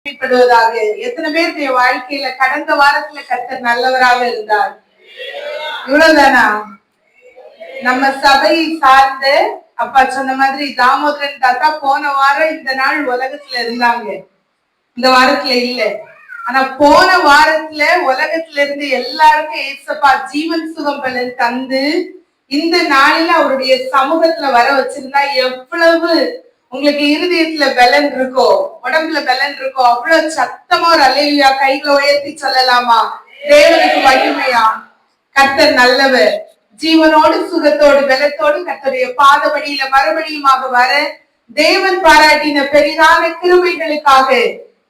எத்தனை பேருடைய வாழ்க்கையில கடந்த வாரத்துல கர்த்தர் நல்லவராக இருந்தார்? இவ்வளவுதானா? நம்ம சபையை சார்ந்த அப்பா சொன்ன மாதிரி தாமோதரன் தாத்தா போன வாரம் இந்த நாள் உலகத்துல இருந்தாங்க, இந்த வாரத்துல இல்ல. ஆனா போன வாரத்துல உலகத்துல இருந்து எல்லாருக்கும் ஏசப்பா ஜீவன் சுகம் பலன் தந்து இந்த நாளில அவருடைய சமூகத்துல வர வச்சிருந்தா எவ்வளவு உங்களுக்கு இருதயத்துல பலன் இருக்கோ, உடம்புல பலன் இருக்கோ, அவ்வளவு சத்தமா ஒரு அல்லேலூயா கைகளை உயர்த்தி சொல்லலாமா? தேவனுக்கு மகிமையா. கர்த்தர் நல்லவர். ஜீவனோடு சுகத்தோடு பலத்தோடு கர்த்தருடைய பாதபடியில மறுபடியுமாக வர தேவன் பாராட்டின பெரிதான கிருபைகளுக்காக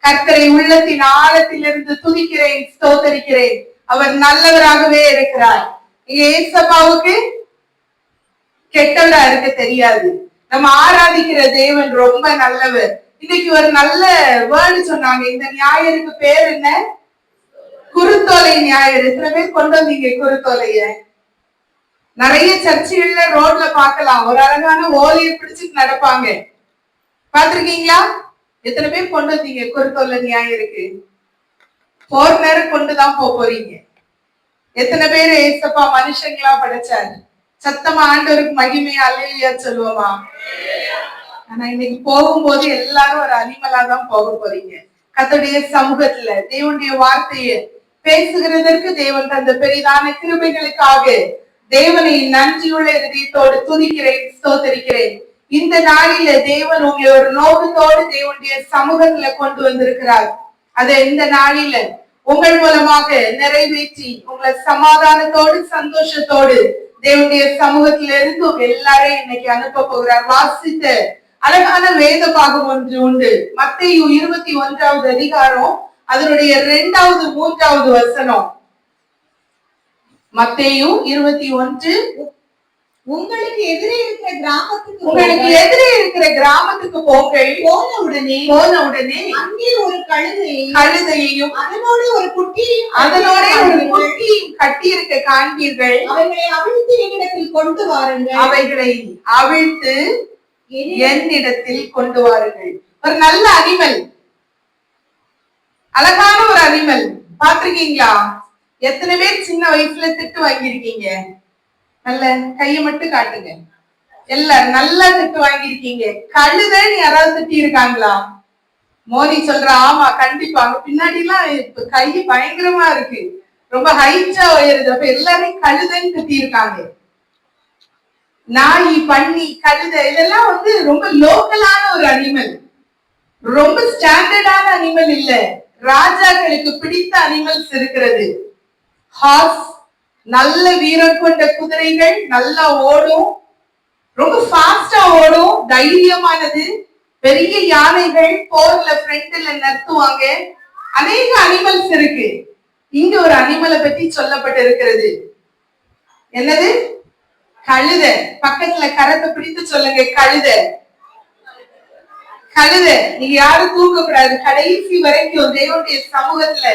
கர்த்தரை உள்ளத்தின் ஆழத்திலிருந்து துதிக்கிறேன், ஸ்தோத்தரிக்கிறேன். அவர் நல்லவராகவே இருக்கிறார். இங்க ஏசப்பாவுக்கு கெட்டவரா இருக்க தெரியாது. நம்ம ஆராதிக்கிற தேவன் ரொம்ப நல்லவர். இன்னைக்கு ஒரு நல்ல வேர்டு சொன்னாங்க. இந்த ஞாயிறுக்கு பேர் என்ன? குருத்தோலை ஞாயிறு. எத்தனை பேர் கொண்டு வந்தீங்க குருத்தோலைய? நிறைய சர்ச்சுகள்ல ரோட்ல பாக்கலாம், ஒரு அழகான ஓலையை பிடிச்சிட்டு நடப்பாங்க. பாத்திருக்கீங்களா? எத்தனை பேர் கொண்டு வந்தீங்க குருத்தோலை ஞாயிறுக்கு? போர் நேரம் கொண்டுதான் போறீங்க. எத்தனை பேர் ஏசப்பா மனுஷங்களா படைச்சாரு? சத்தமா ஆண்டவருக்கு மகிமையா அல்லேலூயா சொல்லுவோமா? ஆனா இன்னைக்கு போகும்போது எல்லாரும் ஒரு அனிமலா தான் போக போறீங்க. கர்த்தருடைய சமூகத்துல தேவனுடைய வார்த்தையை பேசுகிறதற்கு தேவன் தந்த பெரிதான கிருபைகளுக்காக தேவனை நன்றியுள்ள இதயத்தோடு துதிக்கிறேன், ஸ்தோத்தரிக்கிறேன். இந்த நாளில தேவன் உங்களை ஒரு நோக்கத்தோடு தேவனுடைய சமூகத்துல கொண்டு வந்திருக்கிறார். அதை இந்த நாளில உங்கள் மூலமாக நிறைவேற்றி உங்களை சமாதானத்தோடு சந்தோஷத்தோடு தேவனுடைய சமூகத்தில இருந்து எல்லாரையும் இன்னைக்கு அனுப்ப போகிறார். வாசித்த அழகான வேத பாகம் ஒன்று உண்டு. மத்தேயு 21வது அதிகாரம் அதனுடைய 2வது 3வது வசனம். மத்தேயு 21. உங்களுக்கு எதிரே இருக்கிற கிராமத்துக்கு போங்கள். போன உடனே அங்கே ஒரு கழுதையையும் அதனோட ஒரு குட்டியையும் கட்டி இருக்க காண்பீர்கள். அவைகளை அவிழ்த்து என்னிடத்தில் கொண்டு வாருங்கள். அவைகளை அவிழ்த்து என்னிடத்தில் கொண்டு வாருங்கள். ஒரு நல்ல அனிமல், அழகான ஒரு அனிமல். பாத்திருக்கீங்களா? எத்தனை பேர் சின்ன வயசுல திட்டு வாங்கியிருக்கீங்க? நல்ல கையை மட்டும் காட்டுங்க. எல்லாரும் நல்லா திட்டு வாங்கியிருக்கீங்க. கழுதைன்னு யாராவது திட்டி இருக்காங்களா? மோடி சொல்ற ஆமா கண்டிப்பா. பின்னாடி எல்லாம் கை பயங்கரமா இருக்கு, ரொம்ப ஹைட்டா உயருது. அப்ப எல்லாரையும் கழுதைன்னு திட்டி இருக்காங்க. நாய், பன்னி, கழுதை இதெல்லாம் ரொம்ப லோக்கலான ஒரு அனிமல், ரொம்ப ஸ்டாண்டர்டான அனிமல் இல்ல. ராஜாக்களுக்கு பிடித்த அனிமல்ஸ் இருக்கிறது. ஹார்ஸ், நல்ல வீரம் கொண்ட குதிரைகள், நல்லா ஓடும், ரொம்ப ஃபாஸ்டா ஓடும், தைரியமானது. பெரிய யானைகள் போர்ல ஃப்ரண்ட்ல நிறுத்துவாங்க. அநேக அனிமல்ஸ் இருக்கு. இங்க ஒரு அனிமலை பத்தி சொல்லப்பட்டு இருக்கிறது. என்னது? கழுதை. பக்கத்துல கரத்தை பிடித்து சொல்லுங்க, கழுதை. கழுதை. நீங்க யாரும் தூங்க கூடாது. கடைசி வரைக்கும் தேவனுடைய சமூகத்துல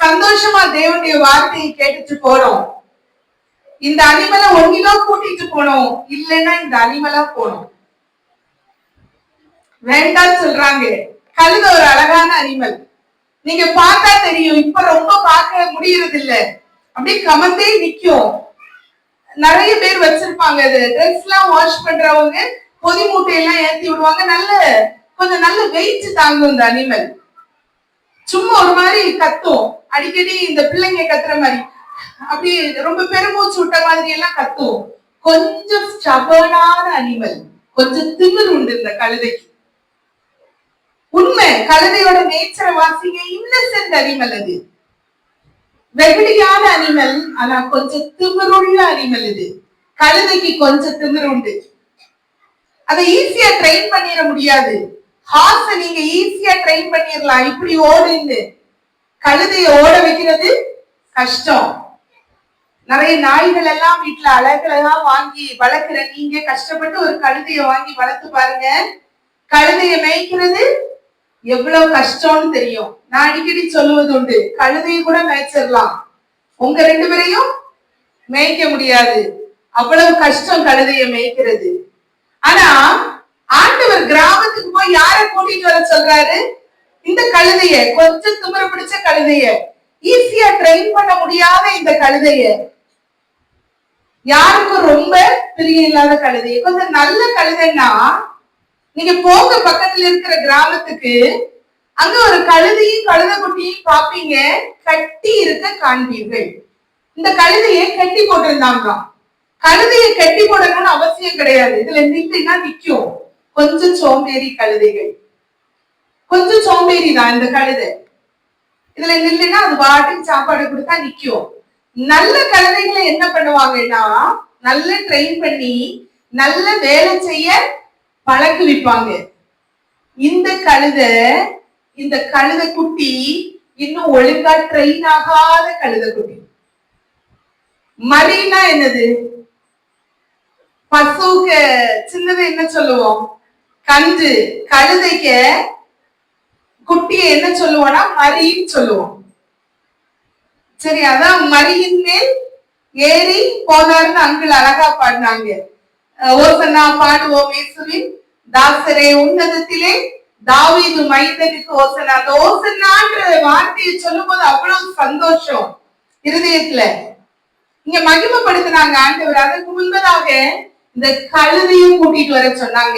சந்தோஷமா தேவனுடைய வார்த்தையை கேட்டுட்டு போறோம். இந்த அனிமலை ஒன்னிலோ கூட்டிட்டு போனோம், இல்லைன்னா இந்த அனிமலா போனோம். வேண்டாம் சொல்றாங்க. கழுதை ஒரு அழகான அனிமல். நீங்க பார்த்தா தெரியும். இப்ப ரொம்ப பார்க்க முடியறது இல்ல, அப்படியே கமந்தே நிக்கும். நிறைய பேர் வச்சிருப்பாங்க. அது ட்ரெஸ் எல்லாம் வாஷ் பண்றவங்க பொதி மூட்டையெல்லாம் ஏத்தி விடுவாங்க. கொஞ்சம் நல்ல வெயிட் தாங்கும் இந்த அனிமல். சும்மா ஒரு மாதிரி கத்தும், அடிக்கடி இந்த பிள்ளைங்க கத்துற மாதிரி, அப்படி ரொம்ப பெருமூச்சு விட்ட மாதிரி எல்லாம் கத்தும். கொஞ்சம் ஸ்டபர்னான அனிமல், கொஞ்சம் திமிர் உண்டு இந்த கழுதைக்கு. உண்மை. கழுதையோட நேச்சரை வாசிங்க. இன்னசென்ட் அனிமல் அது, வெகுளியான அனிமல். ஆனா கொஞ்சம் திமிருள்ள அனிமல் இது. கழுதைக்கு கொஞ்சம் திமிர் உண்டு. அதை ஈஸியா ட்ரெயின் பண்ணிட முடியாது. ஹார்ஸ நீங்க ஈஸியா ட்ரெயின் பண்ணிடலாம், இப்படி ஓடுன்னு. கழுதைய ஓட வைக்கிறது கஷ்டம். நிறைய நாய்கள் எல்லாம் வீட்டுல அழகழகா வாங்கி வளர்க்கிற நீங்க கஷ்டப்பட்டு ஒரு கழுதைய வாங்கி வளர்த்து பாருங்க. கழுதைய மேய்க்கிறது எவ்வளவு கஷ்டம்னு தெரியும். நான் அடிக்கடி சொல்லுவது உண்டு, கழுதையை கூட மேய்ச்சிடலாம், உங்க 2 பேரையும் மேய்க்க முடியாது. அவ்வளவு கஷ்டம் கழுதைய மேய்க்கிறது. ஆனா ஆண்டவர் கிராமத்துக்கு போய் யாரை கூட்டிட்டு வர சொல்றாரு? இந்த கழுதைய, கொஞ்சம் திமிர பிடிச்ச கழுதைய, ஈஸியா ட்ரெயின் பண்ண முடியாத இந்த கழுதைய, யாருக்கும் ரொம்ப பிரியம் இல்லாத கழுதைய, கொஞ்சம் நல்ல கழுதைன்னா நீங்க போங்க பக்கத்துல இருக்கிற கிராமத்துக்கு, அங்க ஒரு கழுதையும் கழுதை குட்டியும் பாப்பீங்க, கட்டி இருக்க காண்பீர்கள். இந்த கழுதையை கட்டி போட்டிருந்தாங்களாம். கழுதையை கட்டி போடணும்னு அவசியம் கிடையாது. இதுல நின்னா நிக்கும். கொஞ்சம் சோம்பேறி கழுதைகள், கொஞ்சம் சோம்பேறி தான் இந்த கழுதை. இதுல நில்லுன்னா அது பாட்டுக்கு சாப்பாடு கொடுத்தா நிக்கும். நல்ல கழுதைகளை என்ன பண்ணுவாங்கன்னா, நல்ல ட்ரெயின் பண்ணி நல்ல வேலை செய்ய பழக்குவிப்பாங்க. இந்த கழுதை குட்டி இன்னும் ஒழுங்கா ட்ரெயின் ஆகாத கழுதை குட்டி. மரினா என்னது? பசுக்கு சின்னது என்ன சொல்லுவோம்? கன்று. கழுதைக்கு குட்டிய என்ன சொல்லுவோம்னா மரின்னு சொல்லுவோம். சரி, அதான் மரியின் மேல் ஏறி போனார்னு அங்கிள் அழகா பாடினாங்க. ஓசன்னா பாடுவோம் இயேசுவின் தாசரே உன்னதத்திலே தாவீது மைந்தனுக்கு ஓசன்னா. அந்த ஓசன்னான்ற வார்த்தையை சொல்லும் போது அவ்வளவு சந்தோஷம் இருதயத்துல. இங்க மகிமைப்படுத்தினாங்க ஆண்டவர். அதற்கு முன்பதாக இந்த கழுதையும் கூட்டிட்டு வர சொன்னாங்க.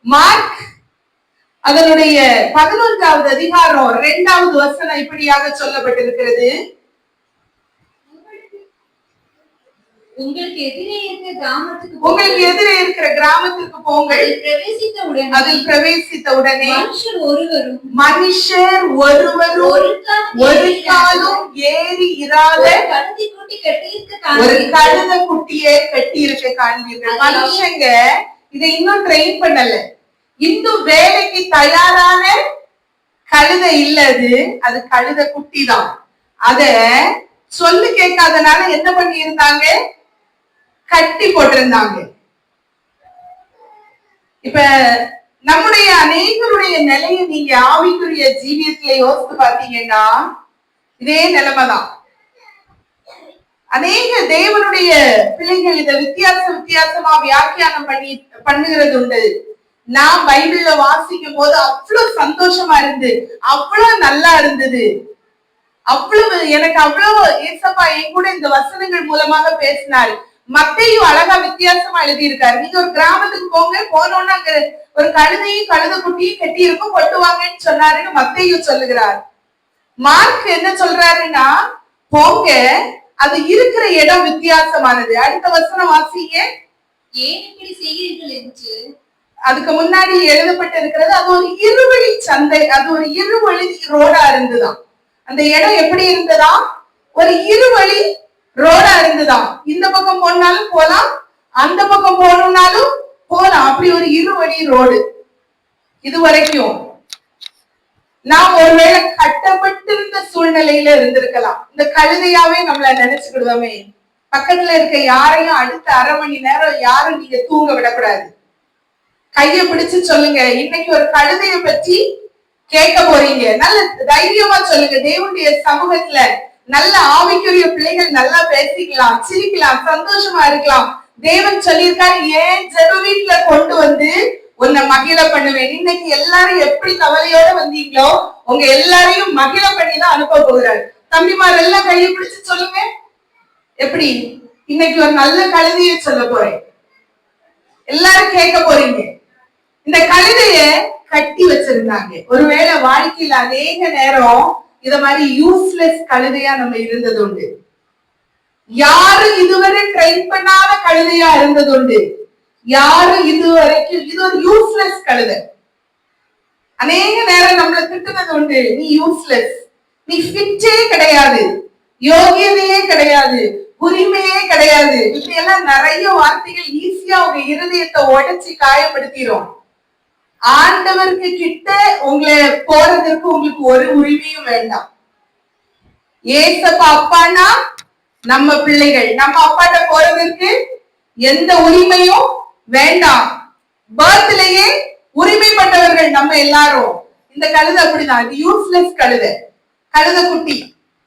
மார்க் அதனுடைய 11வது அதிகாரம் 2வது வசனம் இப்படியாக சொல்லப்பட்டிருக்கிறது. உங்களுக்கு எதிரே இருக்கிற கிராமத்துக்கு போங்கள். அதில் பிரவேசித்த உடனே மனுஷர் ஒருவரும் ஒரு காலும் ஏறி இராத ஒரு கழுதை குட்டியை கட்டி இருக்க காண்பீர்கள். மனுஷங்க இதை இன்னும் ட்ரெயின் பண்ணல. இன்னும் வேலைக்கு தயாரான கழுதை இல்லது, அது கழுதை குட்டி தான். அத சொல்லு கேட்காதனால என்ன பண்ணி இருந்தாங்க? கட்டி போட்டிருந்தாங்க. இப்ப நம்முடைய அநேகருடைய நிலையை நீங்க ஆவிக்குரிய ஜீவியத்துல யோசித்து பார்த்தீங்கன்னா இதே நிலைமைதான். அநேக தேவனுடைய பிள்ளைகள் இதை வித்தியாசமா வியாக்கியானம் பண்ணுகிறது உண்டு. நான் பைபிள்ல வாசிக்கும் போது அவ்வளவு சந்தோஷமா இருந்து, அவ்வளவு நல்லா இருந்தது. எனக்கு அவ்வளவு ஏசப்பா என் கூட இந்த வசனங்கள் மூலமாக பேசினாரு. மத்தேயும் அழகா வித்தியாசமா எழுதி இருக்காரு. நீங்க ஒரு கிராமத்துக்கு போங்க, போனோம்னா அங்க ஒரு கழுதையும் கழுதை குட்டியும் கட்டி இருக்கும், கொட்டுவாங்கன்னு சொன்னாருன்னு மத்தேயும் சொல்லுகிறார். மார்க் என்ன சொல்றாருன்னா, போங்க, அது இருக்கிற இடம் வித்தியாசமானது. அடுத்த வசனம் வாசிங்க. ஏன் இப்படி செய்கிறீர்கள் என்று அதுக்கு முன்னாடி எழுதப்பட்டு இருக்கிறது. அது ஒரு இருவழி சந்தை, அது ஒரு இருவழி ரோடா இருந்துதான். அந்த இடம் எப்படி இருந்ததா? ஒரு இருவழி ரோடா இருந்துதான். இந்த பக்கம் போனாலும் போலாம், அந்த பக்கம் போகணும்னாலும் போலாம். அப்படி ஒரு இருவழி ரோடு. இது வரைக்கும் நாம் ஒருவேளை கட்டப்பட்டிருந்த சூழ்நிலையில இருந்திருக்கலாம். இந்த கழுதையாவே நம்மள நினைச்சுக்கிடுவோமே. பக்கத்துல இருக்க யாரையும் அடுத்த அரை மணி நேரம் யாரும் நீங்க தூங்க விடக்கூடாது. கைய பிடிச்சு சொல்லுங்க, இன்னைக்கு ஒரு கழுதைய பற்றி கேட்க போறீங்க. நல்ல தைரியமா சொல்லுங்க. தேவனுடைய சமூகத்துல நல்ல ஆவிக்குரிய பிள்ளைகள் நல்லா பேசிக்கலாம், சிரிக்கலாம், சந்தோஷமா இருக்கலாம். தேவன் சொல்லியிருக்காரு, ஏன் ஜெப வீட்டுல கொண்டு வந்து உன்னை மகிழ பண்ணுவேன். இன்னைக்கு எல்லாரும் எப்படி கவலையோட வந்தீங்களோ உங்க எல்லாரையும் மகிழ பண்ணி தான் அனுப்ப போகிறாரு. தம்பிமார் எல்லாம் கையை பிடிச்சு சொல்லுங்க. எப்படி இன்னைக்கு ஒரு நல்ல கழுதைய சொல்ல போறேன், எல்லாரும் கேட்க போறீங்க. இந்த கழுதைய கட்டி வச்சிருந்தாங்க. ஒருவேளை வாழ்க்கையில அநேக நேரம் இத மாதிரி யூஸ்லெஸ் கழுதையா நம்ம இருந்தது உண்டு. யாரும் இதுவரை ட்ரெயின் பண்ணாத கழுதையா இருந்தது உண்டு. யாரும் இதுவரைக்கும் இது ஒரு யூஸ்லெஸ் கழுதை. அநேக நேரம் நம்மள திட்டுனது உண்டு, நீ யூஸ்லெஸ், நீ ஃபிட்டே கிடையாது, யோகியதையே கிடையாது, உரிமையே கிடையாது. இப்படி எல்லாம் நிறைய வார்த்தைகள் ஈஸியா உங்க இருதயத்தை உடைச்சு காயப்படுத்திரும். ஆண்டவருக்கு கிட்ட உங்களை போறதற்கு உங்களுக்கு ஒரு உரிமையும் வேண்டாம். ஏசப்பா அப்பான்னா நம்ம பிள்ளைகள், நம்ம அப்பாட்ட போறதற்கு எந்த உரிமையும் வேண்டாம். பர்த்லயே உரிமைப்பட்டவர்கள் நம்ம எல்லாரும். இந்த கழுதை அப்படிதான், இது யூஸ்லெஸ் கழுதை, கழுதை குட்டி.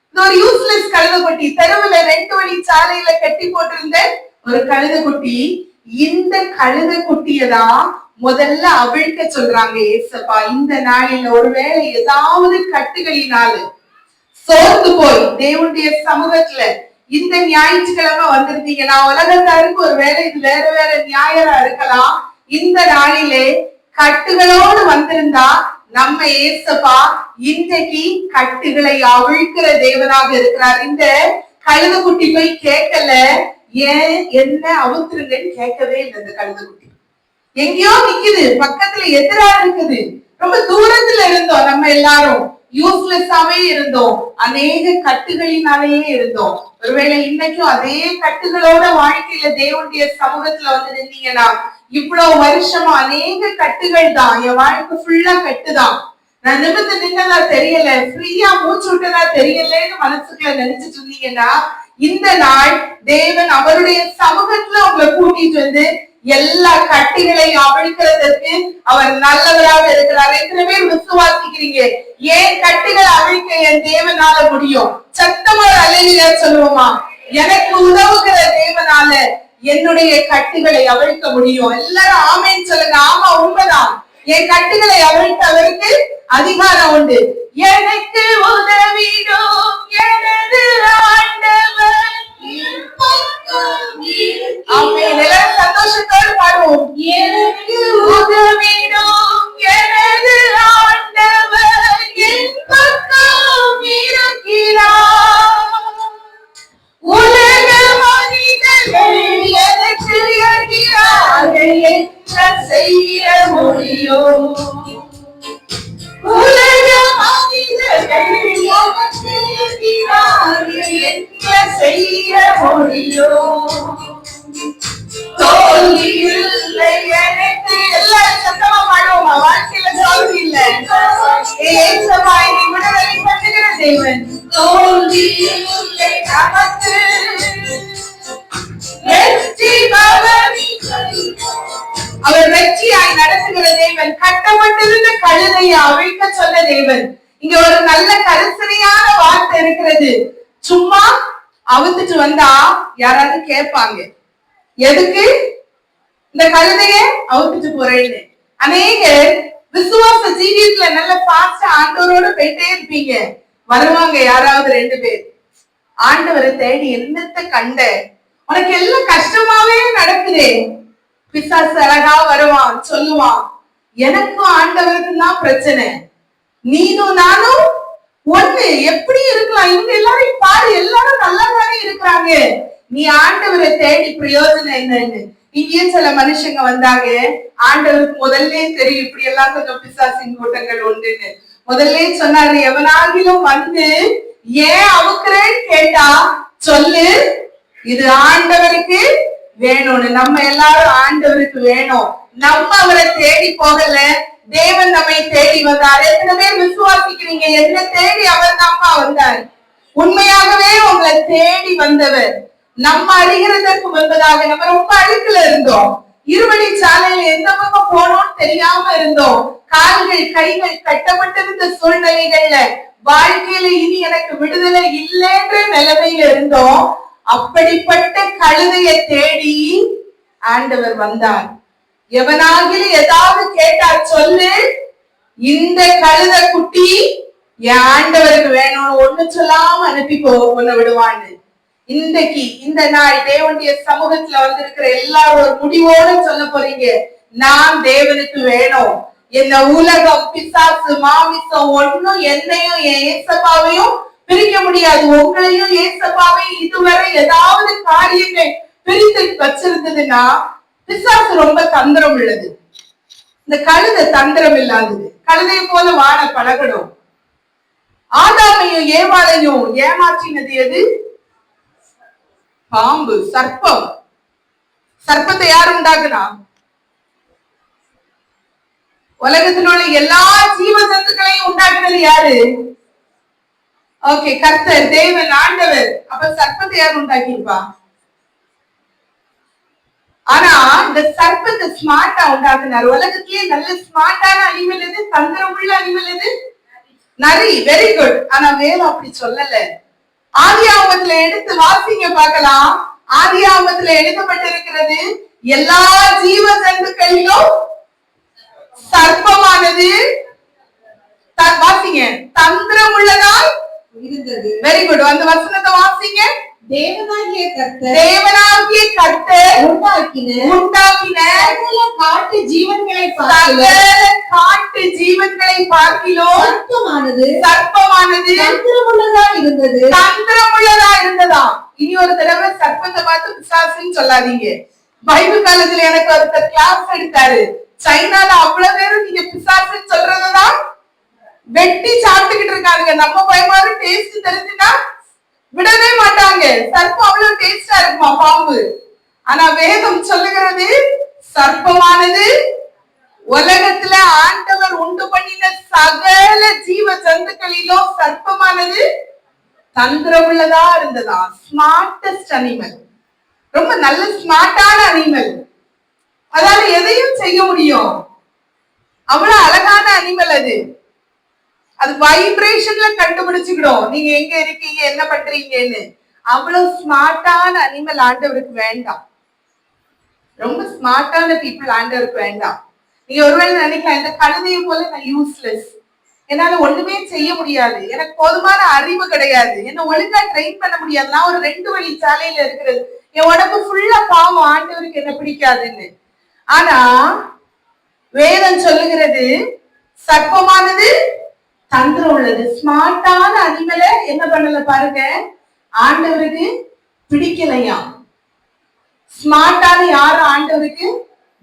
இது ஒரு யூஸ்லெஸ் கழுதை குட்டி. தெருவுல 2 வழி சாலையில கட்டி போட்டிருந்த ஒரு கழுதை குட்டி. இந்த கழுதை குட்டியதான் முதல்ல அவிழ்க்க சொல்றாங்க. ஏசப்பா, இந்த நாளில் ஒருவேளை ஏதாவது கட்டுகளினால சோர்ந்து போய் தேவனுடைய சமூகத்துல இந்த ஞாயிற்றுக்கிழமை வந்திருந்தீங்கன்னா, உலகத்தாருக்கு ஒருவேளை இது வேற வேற ஞாயிறா இருக்கலாம். இந்த நாளிலே கட்டுகளோடு வந்திருந்தா நம்ம ஏசப்பா இன்றைக்கு கட்டுகளை அவிழ்க்கிற தேவனாக இருக்கிறார். இந்த கழுதைக்குட்டி போய் கேட்கல, ஏன் என்ன அவுத்துருங்கன்னு கேட்கவே இல்லை. இந்த கழுதைக்குட்டி எங்கேயோ நிக்குது, பக்கத்துல எதிரா இருக்குது. ரொம்ப தூரத்துல இருந்தோம், நம்ம எல்லாரும் யூஸ்லெஸ்ஸாவே இருந்தோம், அநேக கட்டுகளினாலேயே இருந்தோம். ஒருவேளை இன்னைக்கும் அதே கட்டுகளோட வாழ்க்கையில தேவனுடைய சமூகத்துல வந்து இருந்தீங்கன்னா, இவ்வளவு வருஷமா அநேக கட்டுகள் தான், என் வாழ்க்கை ஃபுல்லா கட்டுதான், நான் நிமிர்ந்து நின்னதா தெரியல, ஃப்ரீயா மூச்சு விட்டதா தெரியலன்னு மனசுக்குள்ள நினைச்சிட்டு இருந்தீங்கன்னா, இந்த நாள் தேவன் அவருடைய சமூகத்துல உங்களை கூட்டிட்டு வந்து எல்லா கட்டிகளை அவிழ்க்கிறதுக்கு அவர் நல்லவராக இருக்கிறார். எத்தனை பேர் விசுவாசிக்கிறீங்க? ஏன் கட்டிகளை அவிழ்க்க என் தேவனால முடியும்? சத்தமா அல்லேலூயா சொல்லுவோமா? எனக்கு உதவுகிற தேவனால என்னுடைய கட்டுகளை அவிழ்க்க முடியும். எல்லாரும் ஆமென் சொல்லுங்க. ஆமா, உண்மைதான். என் கட்டுகளை அவிழ்க்க அவருக்கு அதிகாரம் உண்டு. எனக்கு உதவிடும் எனது ஆண்டவர். சந்தோஷத்தோடு பாடுவோம். எனக்கு உதவிடும் எனது ஆண்டவர் என் பக்கம் இருக்கிறார். உலக மனிதர்கள் எனக்கு எதிராக என்ன செய்ய முடியும்? உலக மனிதர்கள் எனக்கு எதிராக என்ன செய்ய முடியும்? தோல்வி இல்லை எனக்கு. எல்லாரும் சத்தமா பாடுவோமா? வாழ்க்கையில தோல்வி இல்லை. ஏசப்பா என்னை விடுதலை பண்ணுகிற தேவன். தோல்வி இல்லை நமக்கு, வெற்றி அவர் வெற்றியாய் நடத்துகிற தேவன். கட்டப்பட்டிருந்த கழுதையை அவிழ்க்க சொன்ன தேவன். இங்க ஒரு நல்ல கரிசனையான வார்த்தை இருக்கிறது. சும்மா அவுத்துட்டு வந்தா யாராவது கேட்பாங்க, எதுக்கு இந்த கழுதைய அவுத்துட்டு போறேன்னு. அநேக விசுவாச ஜீவியத்துல நல்ல பாஸ்டா ஆண்டவரோட போயிட்டே இருப்பீங்க. வருவாங்க யாராவது 2 பேர், ஆண்டவரை தேடி என்னத்தை கண்ட, உனக்கு எல்லாம் கஷ்டமாவே நடக்குதே. பிசாசு அழகா வருவான், சொல்லுவான், எனக்கும் ஆண்டவருக்கு தான் பிரச்சனை, நீனும் நானும் ஒண்ணு, எப்படி இருக்கலாம்? இவங்க எல்லாரையும் பாரு, எல்லாரும் நல்லாதானே இருக்கிறாங்க, நீ ஆண்டவரை தேடி பிரயோஜனம் என்னன்னு. இங்கேயும் சில மனுஷங்க வந்தாங்க, ஆண்டவருக்கு முதல்ல தெரியும் இப்படி எல்லாம் கொஞ்சம் பிசாசின் கூட்டங்கள் உண்டுன்னு. முதல்ல சொன்னாரு, எவனாகிலும் வந்து ஏன் அவுக்குறேன்னு கேட்டா சொல்லு, இது ஆண்டவருக்கு வேணும்னு. நம்ம எல்லாரும் ஆண்டவருக்கு வேணும். நம்ம அவரை தேடி போகல, தேவன் நம்மை தேடி வந்தார். எத்தனை பேர் விசுவாசிக்கிறீங்க? என்ன தேடி அவர் தான்ப்பா வந்தார். உண்மையாகவே உங்களை தேடி வந்தவர். நம்ம அறிகிறதற்கு முன்பதாக நம்ம ரொம்ப அழுக்குல இருந்தோம். இருவழி சாலையில எந்த பக்கம் போனோம்னு தெரியாம இருந்தோம். கால்கள் கைகள் கட்டப்பட்டிருந்த சூழ்நிலைகள்ல வாழ்க்கையில இனி எனக்கு விடுதலை இல்லைன்ற நிலைமையில இருந்தோம். அப்படிப்பட்ட கழுதையை தேடி ஆண்டவர் வந்தார். எவனாகிலும் ஏதாவது கேட்டா சொல்லு, இந்த கழுத குட்டி என் ஆண்டவருக்கு வேணும்னு ஒண்ணு சொல்லாம அனுப்பி போன விடுவான்னு. இன்றைக்கு இந்த நாள் தேவனுடைய சமூகத்துல வந்திருக்கிற எல்லாரும் ஒரு முடிவோட சொல்ல போறீங்க, நான் தேவனுக்கு வேணும். என்ன உலகம், பிசாசு, மாமிசம் ஒண்ணும் என்னையும் என் ஏசப்பாவையும் பிரிக்க முடியாது. உங்களையும் ஏசப்பாவையும் இதுவரை ஏதாவது காரியங்கள் பிரித்து வச்சிருந்ததுன்னா, பிசாசு ரொம்ப தந்திரம் உள்ளது. இந்த கழுதை தந்திரம் இல்லாதது. கழுதை போல வாழ பழகணும். ஆதாமையும் ஏவாளையும் ஏமாற்றினது எது? பாம்பு, சர்ப்பம். சர்ப்பத்தை யார் உண்டாக்குனா? உலகத்தில் உள்ள எல்லா ஜீவ ஜந்துக்களையும் உண்டாக்குனது யாரு? ஓகே, கர்த்தர், தேவன், ஆண்டவர். அப்ப சர்ப்பத்தை யார் உண்டாக்கியிருப்பா? ஆனா இந்த சர்ப்பத்தை ஸ்மார்ட்டா உண்டாக்குனார். உலகத்திலேயே நல்ல ஸ்மார்ட்டான அனிமல் எது? தந்திரம் உள்ள அனிமல் எது? நரி. Very good. ஆனா வேதம் அப்படி சொல்லல. ஆதியாகமத்துல எடுத்து வாசிங்க பார்க்கலாம். ஆதியாகமத்துல எழுதப்பட்டிருக்கிறது, எல்லா ஜீவ ஜந்துக்களிலும் உண்டானது. Very good. அந்த வசனத்தை வாசிங்க. தேவனாகிய கர்த்தர் உண்டாக்கின சகல காட்டு ஜீவன்களை பார்க்கிலும் சர்ப்பமானது தந்திரமுள்ளதா இருந்ததா. இனி ஒரு தடவை சர்ப்பத்தை பார்த்து பிசாசுன்னு சொல்லாதீங்க. பைபிள் காலேஜ்ல எனக்கு ஒருத்தர் கிளாஸ் எடுத்தாரு. சைனால அவ்வளவு பேரும் நீங்க பிசாசுன்னு சொல்றதுதான் வெட்டி சாப்பிட்டுக்கிட்டு இருக்காங்க. நம்ம பயமாரு டேஸ்ட் தெரிஞ்சுட்டா விடவே மாட்டாங்க. சர்ப்பம் அவ்வளவு டேஸ்டா இருக்குமா பாம்பு. ஆனா வேதம் சொல்லுகிறது சர்ப்பமானது உலகத்துல ஆண்டவர் உண்டு பண்ணின சகல ஜீவ ஜந்துக்களிலும் சர்ப்பமானது தந்திரமுள்ளதா இருந்ததா. ஸ்மார்டஸ்ட் அனிமல், ரொம்ப நல்ல ஸ்மார்ட்டான அனிமல். அதால எதையும் செய்ய முடியும். அவ்வளவு அழகான அனிமல் அது. அது வைப்ரேஷன்ல கண்டுபிடிச்சுக்கிடும் நீங்க எங்க இருக்கீங்க என்ன பண்றீங்கன்னு. அவ்வளவு ஸ்மார்ட்டான அனிமல் ஆண்டவருக்கு வேண்டாம். ரொம்ப ஸ்மார்ட்டான பீப்புள் ஆண்டவருக்கு வேண்டாம். நீங்க ஒருவேளை நினைக்கலாம் இந்த கழுதையை போல நான் யூஸ்லெஸ், என்னால ஒண்ணுமே செய்ய முடியாது, எனக்கு போதுமான அறிவு கிடையாது, என்ன ஒழுங்கா ட்ரெயின் பண்ண முடியாது, நான் ஒரு 2 வழி சாலையில இருக்கிறது, என் உடம்பு ஃபுல்லா பாவம், ஆண்டவருக்கு என்ன பிடிக்காதுன்னு. ஆனா வேதம் சொல்லுகிறது சர்ப்பமானது தந்திரம் உள்ளது. ஸ்மார்ட்டான அனிமலை என்ன பண்ணல பாருங்க, ஆண்டவருக்கு பிடிக்கலையா. ஸ்மார்ட்டான யாரும் ஆண்டவருக்கு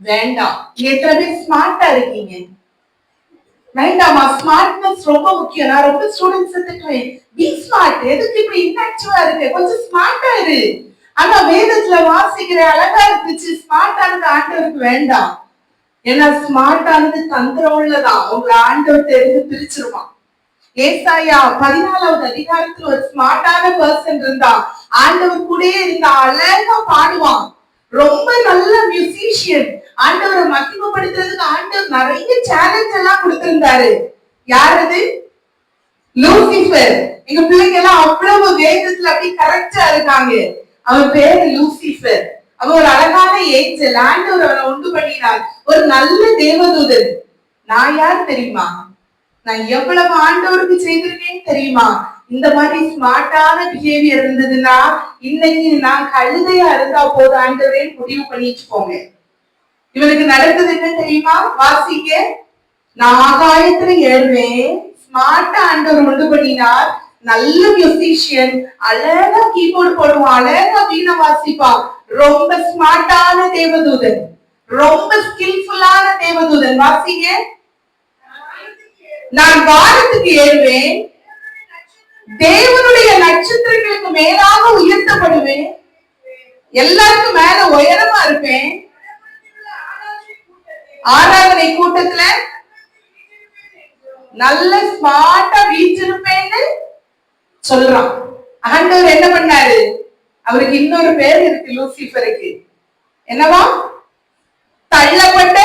வேண்டாம். எத்தனை பேர் ஸ்மார்ட்டா இருக்கீங்க? வேண்டாமா? ஸ்மார்ட்னஸ் ரொம்ப முக்கியம். நான் ரொம்ப ஸ்டூடெண்ட்ஸ் திட்டுவேன், பி ஸ்மார்ட், எதுக்கு இப்படி இன்ஆக்டிவா இருக்கு, கொஞ்சம் ஸ்மார்ட்டா இரு. ஆனா வேதத்துல வாசிக்கிற அழகா இருந்துச்சு, ஸ்மார்ட்டானது ஆண்டவருக்கு வேண்டாம். ஏன்னா ஸ்மார்ட்டானது தந்திரம் உள்ளதான், உங்களை ஆண்டவர் தெரிந்து பிரிச்சிருவான். ஏசாயா 14வது அதிகாரத்துல ஒரு ஸ்மார்ட்டான பர்சன் இருந்தா, ஆண்டவர் கூட இருந்தா, அழகா பாடுவான், ரொம்ப நல்ல மியூசிஷியன். ஆண்டவரை மகிமைப்படுத்துறதுக்கு ஆண்டவர் நிறைய சேலஞ்ச் எல்லாம் கொடுத்திருந்தாரு. யாரது? லூசிபர். எங்க பிள்ளைங்க எல்லாம் அவ்வளவு வேதத்துல அப்படி கரெக்டா இருக்காங்க. அவன் பேரு லூசிபர். அவன் ஒரு அழகான ஏஞ்சல். ஆண்டவர் அவனை உண்டு பண்ணினார், ஒரு நல்ல தேவதூதன். நான் யார் தெரியுமா? நான் எவ்வளவு ஆண்டவருக்கு செய்திருக்கேன்னு தெரியுமா? இந்த மாதிரி ஸ்மார்ட்டான பிஹேவியர் இருந்ததுன்னா இன்னைக்கு நான் கழுதையா இருந்தா போதும் ஆண்டவரே முடிவு பண்ணிட்டு போங்க. இவனுக்கு நடந்தது என்ன தெரியுமா? வாசிக்க, நான் ஆகாயத்துல ஏறுவேன், ஸ்மார்ட்டா ஆண்டவர் உண்டு பண்ணினார், நல்ல மியூசிஷியன், அழகா கீபோர்டு போடுவான், அழகா வீணை வாசிப்பான், ரொம்ப ஸ்மார்ட்டான தேவதூதன், ரொம்ப ஸ்கில்ஃபுல்லான தேவதூதன். வாசிங்க, நான் வானத்துக்கு ஏறுவேன், தேவனுடைய நட்சத்திரங்களுக்கு மேலாக உயர்த்தப்படுவேன், எல்லாருக்கும் மேல உயரமா இருப்பேன், ஆராதனை கூட்டத்துல நல்ல ஸ்மார்ட்டா வீச்சிருப்பேன்னு சொல்றான். ஆண்டவர் என்ன பண்ணாரு? அவருக்கு இன்னொரு பேர் இருக்கு லூசிபருக்கு. என்னவா? தள்ளப்பட்ட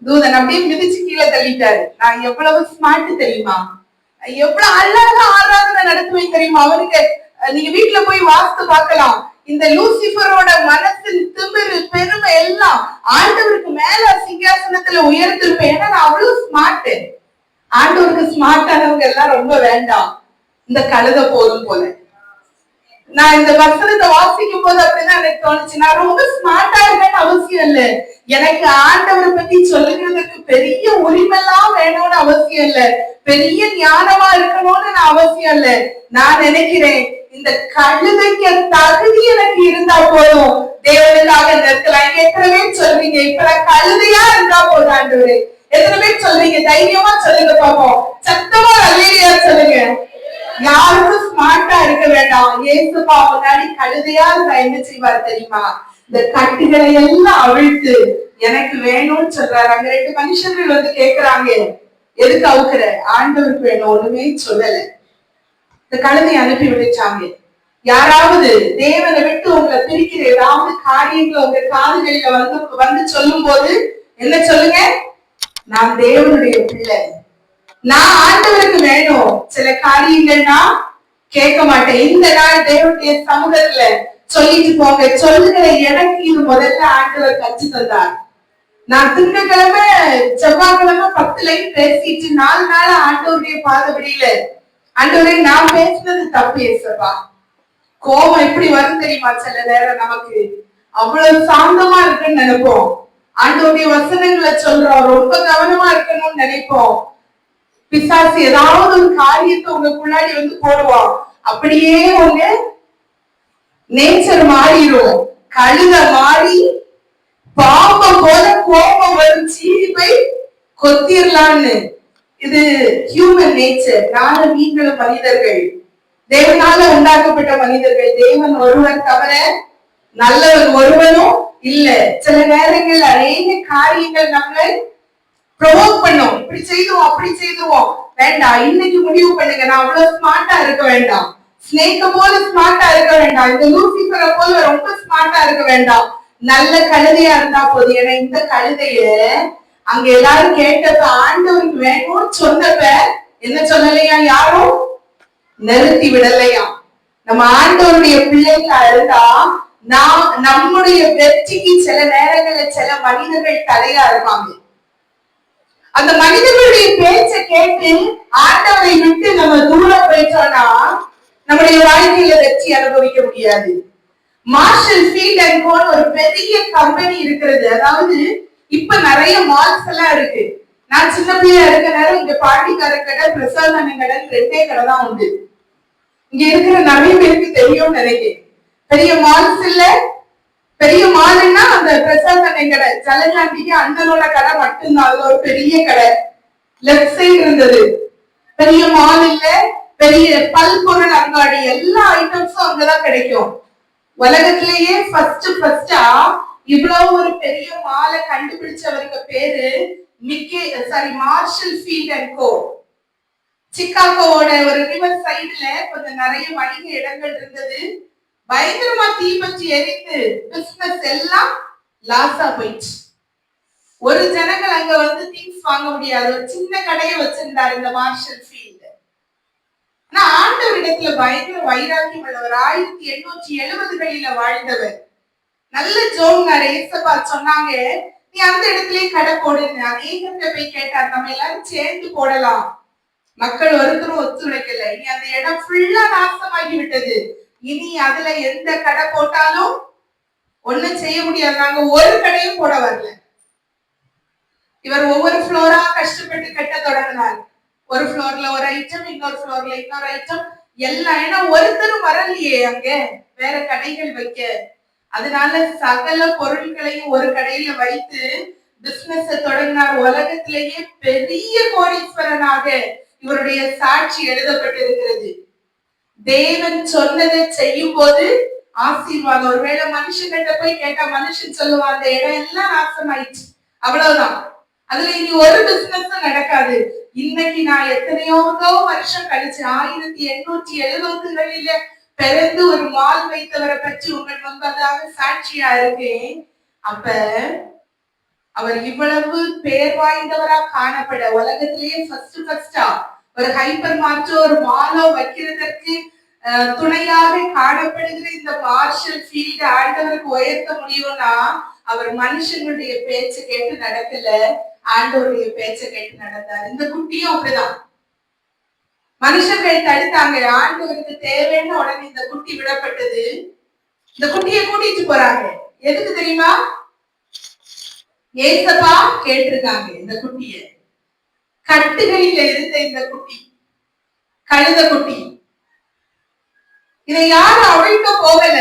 தூதன். அப்படியே மிதிச்சு கீழே தள்ளிட்டாரு. நான் எவ்வளவு ஸ்மார்ட் தெரியுமா? எவ்வளவு அழகா ஆராதனை நடத்துவேன் தெரியுமா? அவனுக்கு நீங்க வீட்டுல போய் வாஸ்து பார்க்கலாம். இந்த லூசிபரோட மனசின் திமிரு பெருமை எல்லாம் ஆண்டவருக்கு மேல சிங்காசனத்துல உயர்த்திருப்பேன். ஏன்னா நான் அவ்வளவு ஸ்மார்ட். ஆண்டவருக்கு ஸ்மார்ட்டானவங்க எல்லாம் ரொம்ப வேண்டாம், இந்த கழுத போதும் போல. நான் இந்த வசனத்தை வாசிக்கும் போது அப்படிதான் எனக்கு தோணுச்சு, நான் ரொம்ப ஸ்மார்ட்டா இருக்கேன்னு அவசியம் இல்ல, எனக்கு ஆண்டவரை பத்தி சொல்லுகிறதுக்கு பெரிய உரிமெல்லாம் வேணும்னு அவசியம் இல்ல, பெரிய ஞானமா இருக்கணும்னு நான் அவசியம் இல்ல. நான் நினைக்கிறேன் இந்த கழுதைக்கு தகுதி எனக்கு இருந்தா போதும், தேவனுக்காக நிற்கலாம். எத்தனை பேர் சொல்றீங்க இப்ப நான் கழுதையா இருந்தா போதும் ஆண்டவரே? எத்தனை பேர் சொல்றீங்க? தைரியமா சொல்லுங்க பாப்போம், சத்தமா அல்லேலூயா சொல்லுங்க. யாருக்கும் ஸ்மார்ட்டா இருக்க வேண்டாம். இயேசுப்பா முன்னாடி கழுதையா என்ன செய்வார் தெரியுமா? இந்த கட்டுகளை எல்லாம் அவிழ்த்து எனக்கு வேணும்னு சொல்றாரு. அங்க 2 மனுஷர்கள் வந்து கேக்குறாங்க, எதுக்கு அவுக்குற? ஆண்டவருக்கு வேணும், ஒண்ணுமே சொல்லல. இந்த கழுதையை அனுப்பி விடுச்சாங்க. யாராவது தேவனை விட்டு உங்களை பிரிக்கிற ஏதாவது காரியங்களை உங்க காதுகளில வந்து சொல்லும் போது என்ன சொல்லுங்க? நான் தேவனுடைய பிள்ளை, நான் ஆண்டவருக்கு வேணும். சில காரியங்கள்னா கேட்க மாட்டேன். இந்த நாள் தேவனுடைய சமூகத்துல சொல்லிட்டு போங்க. சொல்லுகிற எனக்கு இது முதல்ல ஆண்டவர் கற்று தந்தார். நான் திங்கட்கிழமை செவ்வாய்க்கிழமை 10 லைன் பேசிட்டு 4 நாள் ஆண்டவருடைய பாதபடியில ஆண்டவரே நான் பேசுனது தப்பு ஏசப்பா. கோபம் எப்படி வரும் தெரியுமா? சில நேரம் நமக்கு அவ்வளவு சாந்தமா இருக்குன்னு நினைப்போம். ஆண்டவருடைய வசனங்களை சொல்றோம், ரொம்ப கவனமா இருக்கணும்னு நினைப்போம். பிசாசு ஏதாவது ஒரு காரியத்தை உங்களுக்குள்ளாடி வந்து போடுவான். அப்படியே உங்க நேச்சர் மாறிடும். கழுத மாறி பாம்பை போல கோபம் வரும், சீறி போய் கொத்திரலான்னு. இது ஹியூமன் நேச்சர். நானும் நீங்களும் மனிதர்கள், தேவனால உண்டாக்கப்பட்ட மனிதர்கள். தேவன் ஒருவர் தவிர நல்லவன் ஒருவனும் இல்ல. சில நேரங்கள் அநேக காரியங்கள் நம்மளை ப்ரொவோக் பண்ணும். இப்படி செய்துவோம், அப்படி செய்துவோம். வேண்டாம், இன்னைக்கு முடிவு பண்ணுங்க, நான் அவ்வளவு ஸ்மார்ட்டா இருக்க வேண்டாம், ஸ்னேக்க போல ஸ்மார்ட்டா இருக்க வேண்டாம், இந்த லூசிபரை போல ரொம்ப ஸ்மார்ட்டா இருக்க வேண்டாம், நல்ல கழுதையா இருந்தா போதும். ஏன்னா இந்த கழுதைய அங்க எல்லாரும் கேட்டப்ப ஆண்டவருக்கு வேணும்னு சொன்னப்ப என்ன சொல்லலையா? யாரும் நிறுத்தி விடலையா? நம்ம ஆண்டவருடைய பிள்ளைகளா இருந்தா நம்முடைய வெற்றிக்கு சில நேரங்கள்ல சில மனிதர்கள் தடையா இருப்பாங்க. அந்த மனிதர்களுடைய பேச்சை கேட்டு ஆண்டவரை விட்டு நம்ம தூரம் போயிட்டோம்னா நம்முடைய வாழ்க்கையில வெற்றி அனுபவிக்க முடியாது. மார்ஷல் ஃபீல்ட் அண்ட் கோன்னு ஒரு பெரிய கம்பெனி இருக்கிறது. அதாவது இப்ப நிறைய மால்ஸ் எல்லாம் இருக்கு. நான் சின்ன பிள்ளையா இருக்க நேரம் இங்க பாண்டிக்கார கடை, பிரசாத் அண்ணன் கடை, 2 கடை தான் உண்டு. இங்க இருக்கிற நிறைய பேருக்கு தெரியும்னு நினைக்கிறேன். பெரிய மால்ஸ் இல்ல, பெரிய மால்னா அந்த பிரசாத் அண்ணன் கடை, ஜலஜாண்டிக்கு அண்ணனோட கடை மட்டும்தான். அதுல ஒரு பெரிய கடை லெப்ட் சைடு இருந்தது. பெரிய மால் இல்ல, பெரிய பல்பொருள் அங்காடி, எல்லா ஐட்டம்ஸும் அங்கதான் கிடைக்கும். உலகத்திலேயே ஃபர்ஸ்டா இவ்வளவு ஒரு பெரிய மாலை கண்டுபிடிச்சவருக்கு பேரு மார்ஷல் ஃபீல்ட் அண்ட் கோ. சிக்காகோவோட ஒரு ரிவர் சைடுல கொஞ்சம் நிறைய வணிக இடங்கள் இருந்தது. பயங்கரமா தீப்பற்றி எரித்து பிசினஸ் எல்லாம் லாஸா போயிடுச்சு. ஒரு ஜனங்கள் அங்க வந்து திங்ஸ் வாங்க முடியாது. ஒரு சின்ன கடையை வச்சிருந்தாரு இந்த மார்ஷல் ஃபீல்ட். ஆனா ஆண்டவரிடத்துல பயங்கர வைராக்கியம் உள்ளவர். 1870களில வாழ்ந்தவர். நல்ல ஜோன்னாரு. ஏசப்பா சொன்னாங்க, நீ அந்த இடத்துலயே கடை போடுங்க. அநேகத்தை போய் கேட்டார், நம்ம எல்லாரும் சேர்ந்து போடலாம். மக்கள் ஒருத்தரும் ஒத்துழைக்கல. இனி அந்த இடம் ஃபுல்லா நாசமாகி விட்டது. இனி அதுல எந்த கடை போட்டாலும் ஒண்ணும் செய்ய முடியாது. நாங்க ஒரு கடையும் போட வரல. இவர் ஒவ்வொரு ஃப்ளோரா கஷ்டப்பட்டு கட்ட தொடங்கினார். ஒரு ஃப்ளோர்ல ஒரு ஐட்டம், இன்னொரு ஃப்ளோர்ல இன்னொரு ஐட்டம் எல்லாம். ஏன்னா ஒருத்தரும் வரலையே அங்க வேற கடைகள் வைக்க. அதனால சகல பொருட்களையும் ஒரு கடையில வைத்து பிசினஸ் தொடங்கினார். உலகத்திலேயே பெரிய கோடீஸ்வரனாக இவருடைய சாட்சி எழுதப்பட்டிருக்கிறது. தேவன் சொன்னதை செய்யும் போது ஆசீர்வாதம். ஒருவேளை மனுஷன்கிட்ட போய் கேட்டா மனுஷன் சொல்லுவான், அந்த இடம் எல்லாம் நாசமாயிடுச்சு, அவ்வளவுதான், அதுல இனி ஒரு பிசினஸ் நடக்காது. இன்னைக்கு நான் எத்தனையோ வருஷம் கழிச்சு 1870களில பிறந்து ஒரு மால் வைத்தவரை பற்றி உங்கள் முன்பதாக சாட்சியா இருக்கேன். அப்ப அவர் இவ்வளவு பேர் வாய்ந்தவரா காணப்பட உலகத்திலேயே ஃபர்ஸ்டா ஒரு ஹைப்பர் மார்க்கெட்டோ ஒரு மாலோ வைக்கிறதற்கு துணையாக காணப்படுகிற இந்த மார்ஷல் ஃபீல்ட் ஆண்டவருக்கு உயர்த்த முடியும்னா அவர் மனுஷனுடைய பேச்சு கேட்டு நடக்கல, ஆண்டவருடைய பேச்சை கேட்டு நடந்தார். இந்த குட்டியும் அப்படிதான். மனுஷர்கள் தடுத்தாங்க. ஆண்டவருக்கு தேவைன்னு உடனே இந்த குட்டி விடப்பட்டது. இந்த குட்டியை கூட்டிட்டு போறாங்க. எதுக்கு தெரியுமா? ஏசப்பா கேட்டிருக்காங்க. இந்த குட்டிய கட்டுகளில இருந்த இந்த குட்டி, கழுத குட்டி, இதை யாரும் அவிழ்க்க போகல,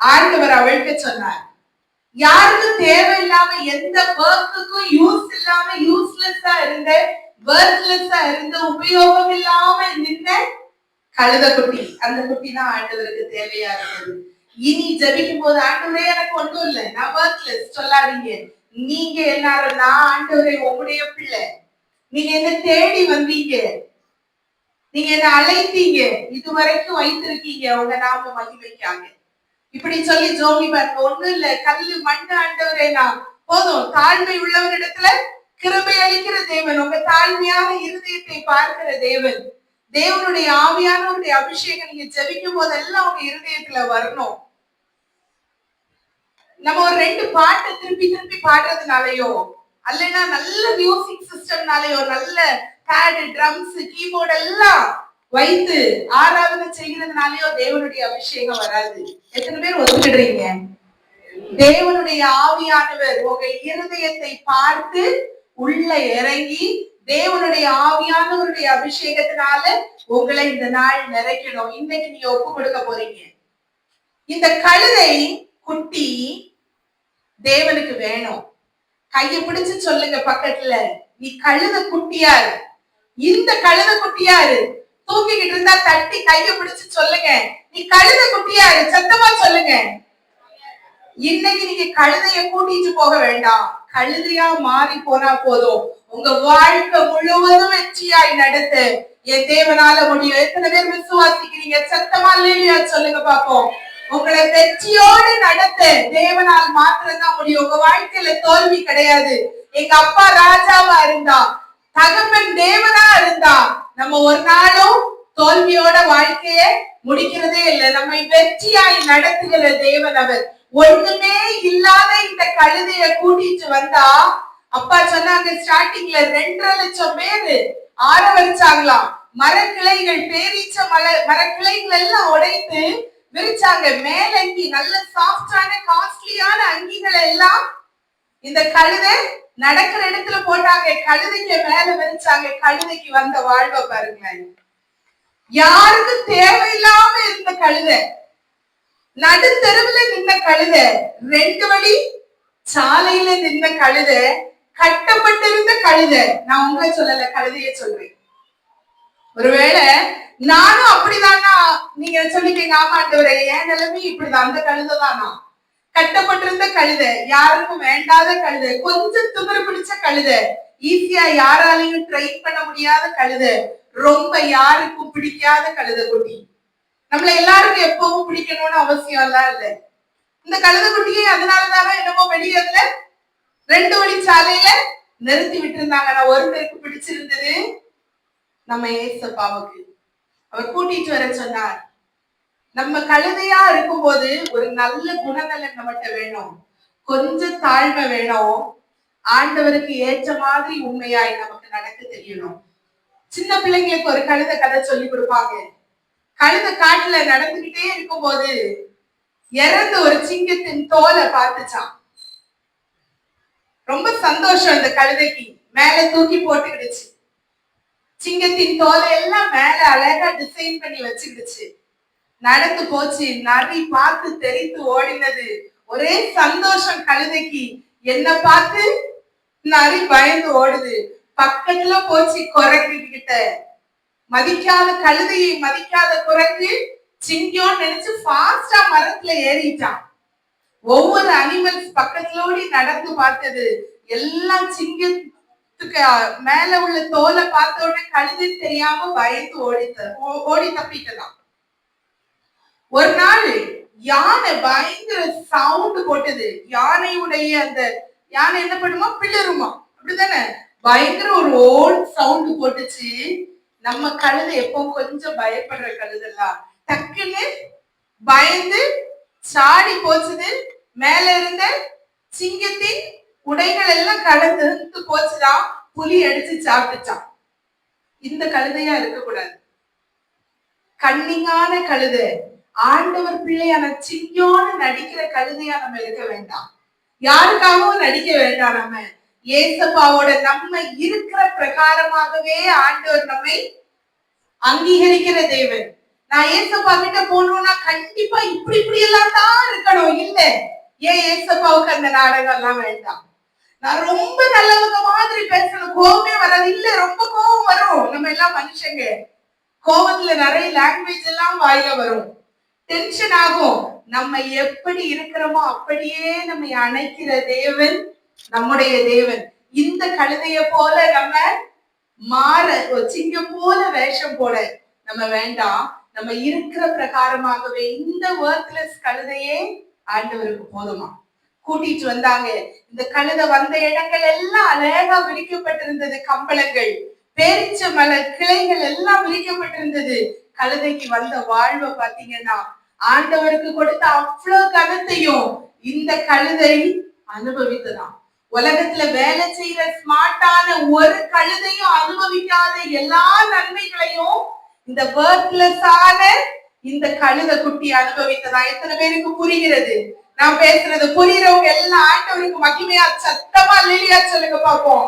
ஆண்டவர் அவிழ்க்க சொன்னார். யாருக்கும் தேவையில்லாம எந்த ஒர்க்குக்கும் யூஸ் இல்லாம யூஸ்லெஸ்ஸா இருந்த வர்த்லெஸ்ஸா இருந்த உபயோகம் இல்லாம நின்ன கழுத குட்டி, அந்த குட்டி தான் ஆண்டவருக்கு தேவையா இருந்தது. இனி ஜபிக்கும் போது ஆண்டவரே எனக்கு ஒன்றும் இல்லை, நான் வர்த்லெஸ் சொல்லாதீங்க. நீங்க எல்லாரும், நான் ஆண்டவரே உங்களுடைய பிள்ளை, நீங்க என்ன தேடி வந்தீங்க, நீங்க என்ன அழைத்தீங்க, இதுவரைக்கும் வைத்திருக்கீங்க உங்க நாம மகிமைக்காக. இப்படி சொல்லி ஜோமி பாருங்க. ஒண்ணும் இல்ல, கல்லு மண்ணு ஆண்டவரே நான் போதும். தாழ்மை உள்ளவரிடத்துல கிருபை அளிக்கிற தேவன், உங்க தாழ்மையான இருதயத்தை பார்க்கிற தேவன், தேவனுடைய ஆவியானவருடைய அபிஷேகம் நீங்க ஜெபிக்கும் போதெல்லாம் உங்க இருதயத்துல வரணும். நம்ம ஒரு 2 பாட்டை திருப்பி திருப்பி பாடுறதுனாலயோ அல்லனா நல்ல மியூசிக் சிஸ்டம்னாலயோ, நல்ல பேட், ட்ரம்ஸ், கீபோர்ட் எல்லாம் வைத்து ஆராதனை செய்கிறதுனாலயோ தேவனுடைய அபிஷேகம் வராது. எத்தனை பேர் ஒத்துக்கிடுறீங்க? தேவனுடைய ஆவியானவர் உங்க இருதயத்தை பார்த்து உள்ள இறங்கி தேவனுடைய ஆவியானவருடைய அபிஷேகத்தினால உங்களை இந்த நாள் நிறைக்கணும். இன்னைக்கு நீங்க ஒப்பு கொடுக்க போறீங்க. இந்த கழுதை குட்டி தேவனுக்கு வேணும். கையை பிடிச்சு சொல்லுங்க பக்கத்துல, நீ கழுத குட்டியாரு. இந்த கழுத குட்டியாரு தூக்கிக்கிட்டு இருந்தா தட்டி கையை பிடிச்சு சொல்லுங்க, நீ கழுத குட்டியாரு. சத்தமா சொல்லுங்க. இன்னைக்கு நீங்க கழுதைய கூட்டிட்டு போக வேண்டாம், கழுதையா மாறி போனா போதும். உங்க வாழ்க்கை முழுவதும் வெற்றியாய் நடத்த என் தேவனால முடியும். எத்தனை பேர் விசுவாசிக்கிறீங்க? சத்தமா இல்லையா சொல்லுங்க பாப்போம். உங்களை வெற்றியோடு நடத்த தேவனால் மாத்திரம்தான் முடியும். உங்க வாழ்க்கையில தோல்வி கிடையாது. எங்க அப்பா ராஜாவா இருந்தா, தகப்பன் தேவனா இருந்தா, நம்ம ஒரு நாளும் தோல்வியோட வாழ்க்கைய முடிக்கிறதே இல்லை. நம்மை வெற்றியாய் நடத்துகிற தேவன் அவர். ஒண்ணுமே இல்லாத இந்த கழுதைய கூட்டிட்டு வந்தா, அப்பா சொன்னாங்க ஸ்டார்டிங்ல 2.5 லட்சம் பேரு ஆரவரிச்சாங்களாம். மரக்கிளைகள், பேரீச்ச மரக்கிளைகள் எல்லாம் உடைத்து விரிச்சாங்க. மேலங்கி நல்ல சாஃப்டான காஸ்ட்லியான அங்கிகளை எல்லாம் இந்த கழுதை நடக்கிற இடத்துல போட்டாங்க. கழுதைக்கு மேல விரிச்சாங்க. கழுதைக்கு வந்த வாழ்வை பாருங்களேன். யாருக்கு தேவையில்லாம இருந்த கழுதை, நடுத்தெருவுல நின்ன கழுதை, 2 வழி சாலையில நின்ன கழுதை, கட்டப்பட்டிருந்த கழுதை. நான் உங்களை சொல்லல, கழுதைய சொல்றேன். ஒருவேளை நானும் அப்படிதானா நீங்க சொல்லிக்கீங்க, ஆமாண்டவரே என் நிலைமை இப்படிதான். அந்த கழுதை தானா? கட்டப்பட்டிருந்த கழுதை, யாருக்கும் வேண்டாத கழுதை, கொஞ்சம் துமிரு பிடிச்ச கழுதை, ஈஸியா யாராலையும் ட்ரெயின் பண்ண முடியாத கழுதை, ரொம்ப யாருக்கும் பிடிக்காத கழுதை குட்டி. நம்மள எல்லாருக்கும் எப்பவும் பிடிக்கணும்னு அவசியம் எல்லாம் இல்லை. இந்த கழுதை குட்டியை அதனாலதானே என்னமோ வெளியேறல 2 வழி சாலையில நிறுத்தி விட்டு இருந்தாங்க. நான் ஒருத்தருக்கு பிடிச்சிருந்தது நம்ம ஏசப்பாவுக்கு. அவர் கூட்டிட்டு வர சொன்னார். நம்ம கழுதையா இருக்கும் போது ஒரு நல்ல குணநலன் நம்மகிட்ட வேணும், கொஞ்சம் தாழ்மை வேணும், ஆண்டவருக்கு ஏற்ற மாதிரி உண்மையாய் நமக்கு நடக்க தெரியணும். சின்ன பிள்ளைங்களுக்கு ஒரு கழுதை கதை சொல்லி கொடுப்பாங்க. கழுதை காட்டுல நடந்துகிட்டே இருக்கும் போது இறந்த ஒரு சிங்கத்தின் தோலை பார்த்துச்சான். ரொம்ப சந்தோஷம் அந்த கழுதைக்கு. மேல தூக்கி போட்டுக்கிடுச்சு. சிங்கத்தின் தோலை எல்லாம் மேல அழகா டிசைன் பண்ணி வச்சுக்கிடுச்சு. நடந்து போச்சு. நரி பார்த்து தெரித்து ஓடினது. ஒரே சந்தோஷம் கழுதைக்கு. என்ன பார்த்து நரி பயந்து ஓடுது. பக்கத்துல போச்சு குரங்கு கிட்ட. மதிக்காத கழுதையை மதிக்காத குரங்கு சிங்கம் நினைச்சு ஃபாஸ்டா மரத்துல ஏறிட்டான். ஒவ்வொரு அனிமல்ஸ் பக்கத்துலோடி நடந்து பார்த்தது. எல்லாம் சிங்கத்துக்கு மேல உள்ள தோலை பார்த்த உடனே கழுதை தெரியாம பயந்து ஓடி தப்பிட்டதான். ஒரு நாள் யானை பயங்கர சவுண்ட் போட்டது. யானையுடைய அந்த யானை என்ன பண்ணுமா, பிளருமா, அப்படித்தானே? பயங்கர ஒரு ஓல்ட் சவுண்ட் போட்டுச்சு. நம்ம கழுதை எப்போ கொஞ்சம் பயப்படுற கழுதெல்லாம் டக்குன்னு பயந்து சாடி போச்சுது. மேல இருந்த சிங்கத்தின் உடைகள் எல்லாம் கடந்து போச்சுதான். புலி அடிச்சு சாப்பிட்டுச்சான். இந்த கழுதையா இருக்கக்கூடாது. கண்ணிங்கான கழுதை, ஆண்டவர் பிள்ளையான சிங்கோன்னு நடிக்கிற கழுதையா நம்ம இருக்க வேண்டாம். யாருக்காகவும் நடிக்க வேண்டாம். நம்ம ஏசப்பாவோட நம்ம இருக்கிற பிரகாரமாகவே ஆண்டவர் நம்மை அங்கீகரிக்கிற தேவன். நான் ஏசப்பா கிட்ட போனோம்னா கண்டிப்பா இப்படி எல்லாம் தான் இருக்கணும். இல்ல, ஏன் ஏசப்பாவுக்கு அந்த நாடகம் எல்லாம் வேண்டாம். நான் ரொம்ப நல்லவங்க மாதிரி பேசணும், கோபமே வராது. இல்ல, ரொம்ப கோபம் வரும். நம்ம எல்லாம் மனுஷங்க. கோபத்துல நிறைய லாங்குவேஜ் எல்லாம் வாயில வரும். டென்ஷன் ஆகும். நம்ம எப்படி இருக்கிறோமோ அப்படியே நம்ம அணைக்கிற தேவன் நம்முடைய தேவன். இந்த கழுதைய போல நம்ம மாற, சிங்கம் போல வேஷம் போட நம்ம வேண்டாம். நம்ம இருக்கிற பிரகாரமாகவே இந்த வொர்க்லெஸ் கழுதையே ஆண்டவருக்கு போதுமா. கூட்டிட்டு வந்தாங்க. இந்த கழுதை வந்த இடங்கள் எல்லாம் அழகா விரிக்கப்பட்டிருந்தது. கம்பளங்கள், பேரிச்ச மலர் கிளைகள் எல்லாம் விரிக்கப்பட்டிருந்தது. கழுதைக்கு வந்த வாழ்வை பாத்தீங்கன்னா, ஆண்டவருக்கு கொடுத்த அவ்வளவு கனத்தையும் இந்த கழுதை அனுபவித்ததாம். உலகத்துல வேலை செய்யற ஸ்மார்ட்டான ஒரு கழுதையும் அனுபவிக்காத எல்லா நன்மைகளையும் இந்த வேர்த்லெஸ்ஸான இந்த கழுத குட்டி அனுபவித்ததா எத்தனை பேருக்கு புரிகிறது? நான் பேசுறது புரியுறவங்க எல்லாம் ஆண்டவருக்கு மகிமையா சத்தமா இல்லையா சொல்லுங்க பாப்போம்.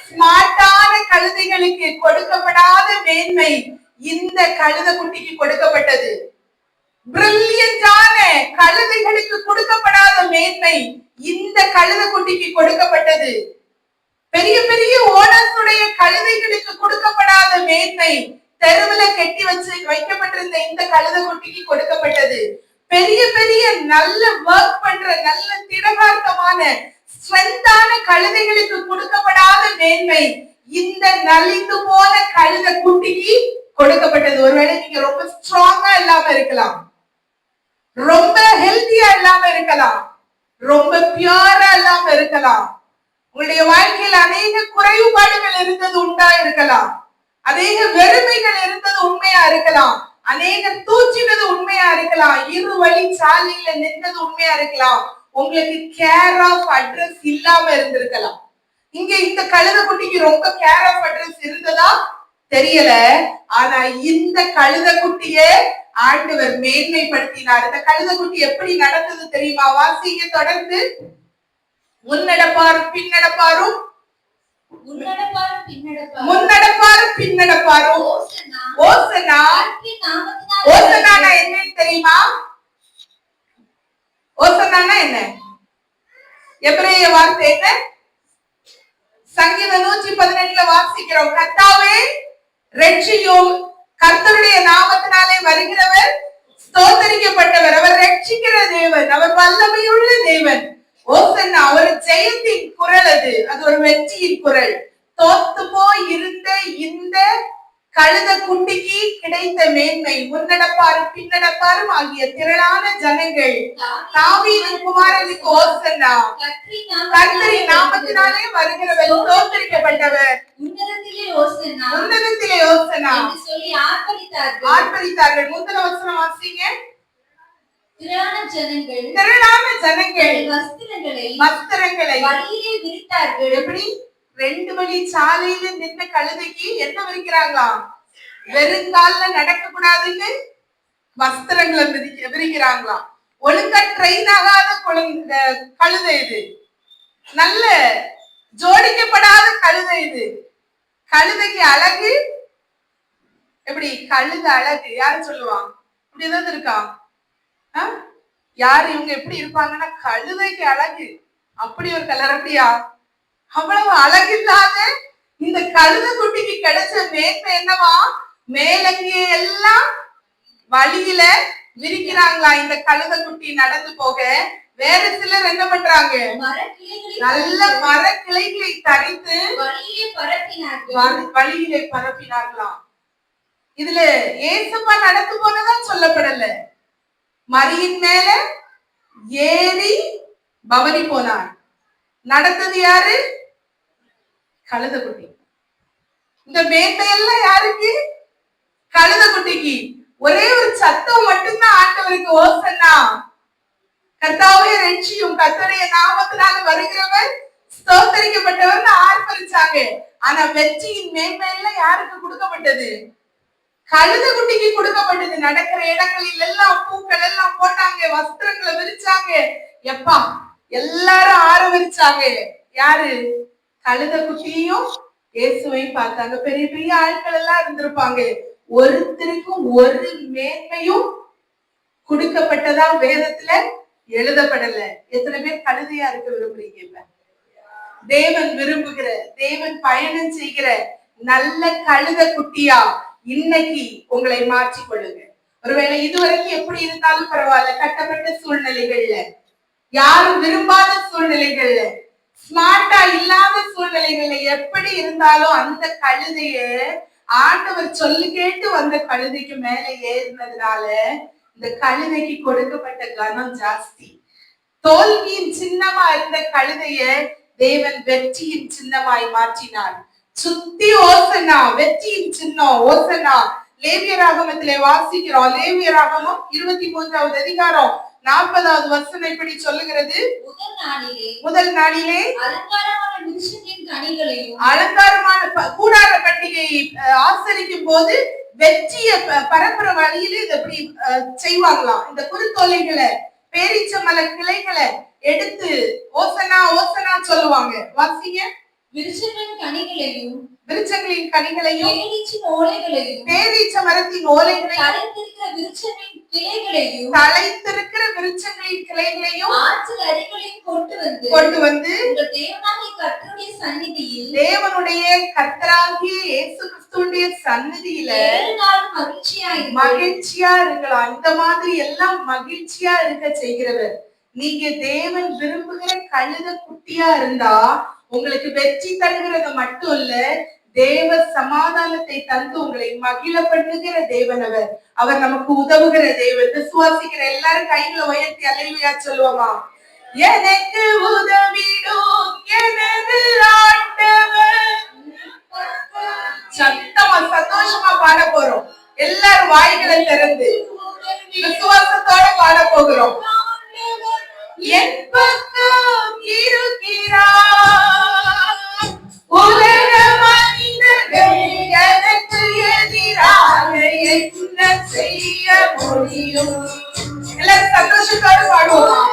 ஸ்மார்ட்டான கழுதைகளுக்கு கொடுக்கப்படாத மேன்மை இந்த கழுத குட்டிக்கு கொடுக்கப்பட்டது. பிரில்லியன்டான கழுதைகளுக்கு கொடுக்கப்படாத மேன்மை இந்த கழுத குட்டிக்கு கொடுக்கப்பட்டது. பெரிய பெரிய ஓனர்ஸுடைய கழுதைகளுக்கு கொடுக்கப்படாத மேன்மை தெருவுல கட்டி வைக்கப்பட்டிருந்த இந்த கழுத குட்டிக்கு கொடுக்கப்பட்டது. பெரிய பெரிய நல்ல ஒர்க் பண்ற நல்ல திடகார்த்தமான ஸ்ட்ரென்த்தான கழுதைகளுக்கு கொடுக்கப்படாத மேன்மை இந்த நலிந்து போன கழுத குட்டிக்கு கொடுக்கப்பட்டது. ஒருவேளை நீங்க ரொம்ப ஸ்ட்ராங்கா இல்லாம இருக்கலாம், ரொம்ப ஹெல்த்தியா இல்லாம இருக்கலாம், ரொம்ப பியூரா இல்லாம இருக்கலாம், உங்களுடைய வாழ்க்கையில் அநேக குறைபாடுகள் இருந்தது உண்டா இருக்கலாம், அநேக வெறுமைகள் இருந்தது உண்மையா இருக்கலாம், அநேக தூச்சினது உண்மையா இருக்கலாம், இரு வழி சாலையில நின்றது உண்மையா இருக்கலாம், உங்களுக்கு கேர் ஆஃப் அட்ரஸ் இல்லாம இருந்திருக்கலாம். இங்க இந்த கழுத குட்டிக்கு ரொம்ப கேர் ஆஃப் அட்ரஸ் இருந்ததா தெரியல. ஆனா இந்த கழுத குட்டியே ஆண்டவர் மேன்மைப்படுத்தினார். இந்த கழுத குட்டி எப்படி நடந்தது தெரியுமா? வாசிங்க தொடர்ந்து. முன்னடப்பாரும் பின்னடப்பாரும் முன்னடப்பாரும் பின்னடப்பாரும் ஓசனா. ஓசனானா என்னன்னு தெரியுமா? ஓசனானா என்ன? எபிரேய வார்த்தை என்ன? சங்கீதம் 118 வாசிக்கிறோம். கர்த்தாவே ரட்சியும், கர்த்தருடைய நாமத்தினாலே வருகிறவர் ஸ்தோத்தரிக்கப்பட்டவர், அவர் ரட்சிக்கிற தேவன், அவர் வல்லமையுள்ள தேவன். ஓசன்னா ஒரு ஜெயத்தின் குரல், அது ஒரு வெற்றியின் குரல். தோத்து போய் இருந்த இந்த கழுத குட்டிக்கு கிடைத்த மேன்மை முன்னடப்பாரும் பின்னடப்பாரும் ஆகிய திரளான ஜனங்கள் தாவீதின் குமாரனுக்கு ஓசன்னா, கர்த்தரின் நாமத்தினாலே வருகிறவர் ஸ்தோத்தரிக்கப்பட்டவர், உன்னதத்திலே ஓசன்னா, உன்னதத்திலே ஓசன்னா என்று சொல்லி ஆர்ப்பரித்தார்கள். முந்தின வசனம் வாசிங்க. திரளான ஜனங்கள் வஸ்திரங்களை வழியிலே விரித்தார்கள். எப்படி? 2 வழி சாலையில நின்ற கழுதைக்கு என்ன விரிக்கிறாங்களா? வெறுங்கால நடக்க கூடாதுன்னு வஸ்திரங்களை விரிக்கிறாங்களா? ஒழுங்கா ட்ரெயின் ஆகாத கழுதை இது, நல்ல ஜோடிக்கப்படாத கழுதை இது. கழுதைக்கு அழகு எப்படி? கழுத அழகு யாரு சொல்லுவா? இப்படி ஏதாவது இருக்கா? யாரு இவங்க எப்படி இருப்பாங்கன்னா கழுதைக்கு அழகு அப்படி ஒரு கலர். அப்படியா? அவ்வளவு அழகு இல்லாத இந்த கழுத குட்டிக்கு கிடைச்ச மேன்மை என்னவா? மேலங்கிய எல்லாம் வழியில விரிக்கிறாங்களா இந்த கழுத குட்டி நடந்து போக. வேற சிலர் என்ன பண்றாங்க? நல்ல மர கிளைகளை தரித்து வழியிலே பரப்பினார்களாம். இதுல ஏசப்பா நடந்து போனதா சொல்லப்படல. மரியின் மேல ஏறி பவனி போனார். நடந்தது யாரு? கழுத குட்டி. இந்த மேன்மையெல்லாம் யாருக்கு? கழுத குட்டிக்கு. ஒரே ஒரு சத்தம் மட்டும்தான் ஆண்டவருக்கு ஓசன்னா, கர்த்தாவே ரட்சியும், கர்த்தருடைய நாமத்தினால வருகிறவர் ஸ்தோத்தரிக்கப்பட்டவர் ஆர்ப்பரிச்சாங்க. ஆனா வெற்றியின் மேன்மை எல்லாம் யாருக்கு கொடுக்கப்பட்டது? கழுத குட்டிக்கு கொடுக்கப்பட்டது. நடக்கிற இடங்களில் எல்லாம் பூக்கள் எல்லாம் போட்டாங்க, வஸ்திரங்களை விரிச்சாங்க. எப்பா எல்லாரும் ஆரம்பிச்சாங்க. யாரு? கழுத குட்டியும் இயேசுவையும் பார்த்தாங்க. பெரிய பெரிய ஆட்கள் எல்லாம் இருந்திருப்பாங்க. ஒருத்தருக்கும் ஒரு மேன்மையும் கொடுக்கப்பட்டதா வேதத்துல எழுதப்படல. எத்தனை பேர் கழுதையா இருக்க விரும்புறீங்க? தேவன் விரும்புகிற, தேவன் பயணம் செய்கிற நல்ல கழுத குட்டியா இன்னைக்கு உங்களை மாற்றிக் கொள்ளுங்க. ஒருவேளை இதுவரைக்கும் எப்படி இருந்தாலும் பரவாயில்ல, கட்டப்பட்ட சூழ்நிலைகள்ல, யாரும் விரும்பாத சூழ்நிலைகள்ல, ஸ்மார்ட்டா இல்லாத சூழ்நிலைகள்ல எப்படி இருந்தாலும் அந்த கழுதைய ஆண்டவர் சொல்லு கேட்டு வந்த கழுதைக்கு மேல ஏறினதுனால இந்த கழுதைக்கு கொடுக்கப்பட்ட கனம் ஜாஸ்தி. தோல்வியின் சின்னமா இருந்த கழுதைய தேவன் வெற்றியின் சின்னமாய் மாற்றினார். சுத்தி ஓசனா, வெற்றியின் சின்னம் ஓசனா. லேவியராகமத்திலே வாசிக்கிறோம். லேவியராகமம் 23வது அதிகாரம் 40வது வசனம் இப்படி சொல்லுகிறது. முதல் நாளிலே அலங்காரமான கூடார பண்டிகையை ஆசரிக்கும் போது வெற்றிய பரப்புற வழியில இதை எப்படி செய்வாங்களாம். இந்த குருத்தோலைகளை பேரீச்ச மலை கிளைகளை எடுத்து ஓசனா ஓசனா சொல்லுவாங்க. வாசிங்க. விருட்சங்களின் கனிகளையும் பேரீச்ச மரத்தின் ஓலைகளையும் தலைத்திருக்கிற விருட்சங்களின் கிளைகளையும் ஆற்றில் அருகிலையும் கொண்டு வந்து தேவனுடைய கர்த்தராகிய இயேசு கிறிஸ்துவினுடைய சந்நிதியில மகிழ்ச்சியா இருக்கலாம். இந்த மாதிரி எல்லாம் மகிழ்ச்சியா இருக்க செய்கிறவர். நீங்க தேவன் விரும்புகிற கழுத குட்டியா இருந்தா உங்களுக்கு வெற்றி தருகிறது மட்டும் இல்ல, தேவ சமாதானத்தை தந்து உங்களை மகிழ பண்ணுகிற தேவன் அவர். அவர் நமக்கு உதவுகிற தேவன். விசுவாசிக்கிற எல்லாரும் கைகளை உயர்த்தி அல்லேலூயா சொல்லுவோமா? எனக்கு உதவிடும் எனது ஆண்டவர். சத்தமா சந்தோஷமா பாட போறோம். எல்லாரும் வாய்களை திறந்து விசுவாசத்தோட பாட போகிறோம். என் பக்கம் இருக்கிறார், உலக மனிதர்கள் எனக்கு எதிராக என்ன செய்ய முடியும்? எல்லாரும் சந்தோஷத்தோடு பாடுவோம்.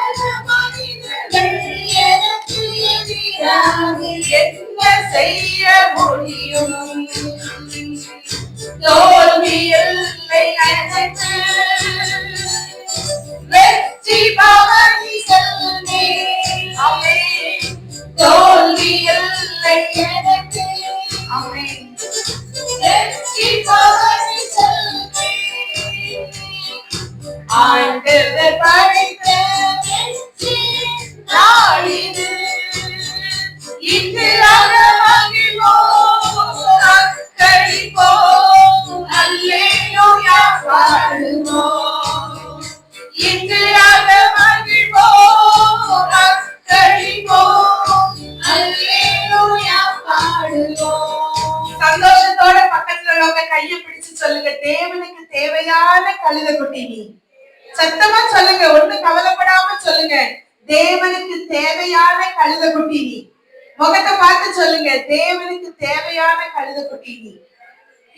எனக்கு எதிராக என்ன செய்ய முடியும்? தோல்வி இல்லை எனக்கு, வெற்றி பவனி செல்வே. ஆமென். தோல்வி இல்லை எனக்கு, ஆமென். வெற்றி பவனி செல்வே. ஆண்டவர் படைத்த வெற்றி நாளிது, இன்று மகிழ்வோம் அக்களிப்போம் அல்லேலூயா பாடுவோம். இன்று மகிழ்வோம் அக்களிப்போம் அல்லேலூயா பாடுவோம். சந்தோஷத்தோட பக்கத்துல உள்ளவங்க கையை பிடிச்சு சொல்லுங்க, தேவனுக்கு தேவையான கழுத குட்டி நீ. சத்தமா சொல்லுங்க, ஒண்ணு கவலைப்படாம சொல்லுங்க, தேவனுக்கு தேவையான கழுத குட்டி நீ. முகத்தை பார்த்து சொல்லுங்க, தேவனுக்கு தேவையான கழுத குட்டி நீ.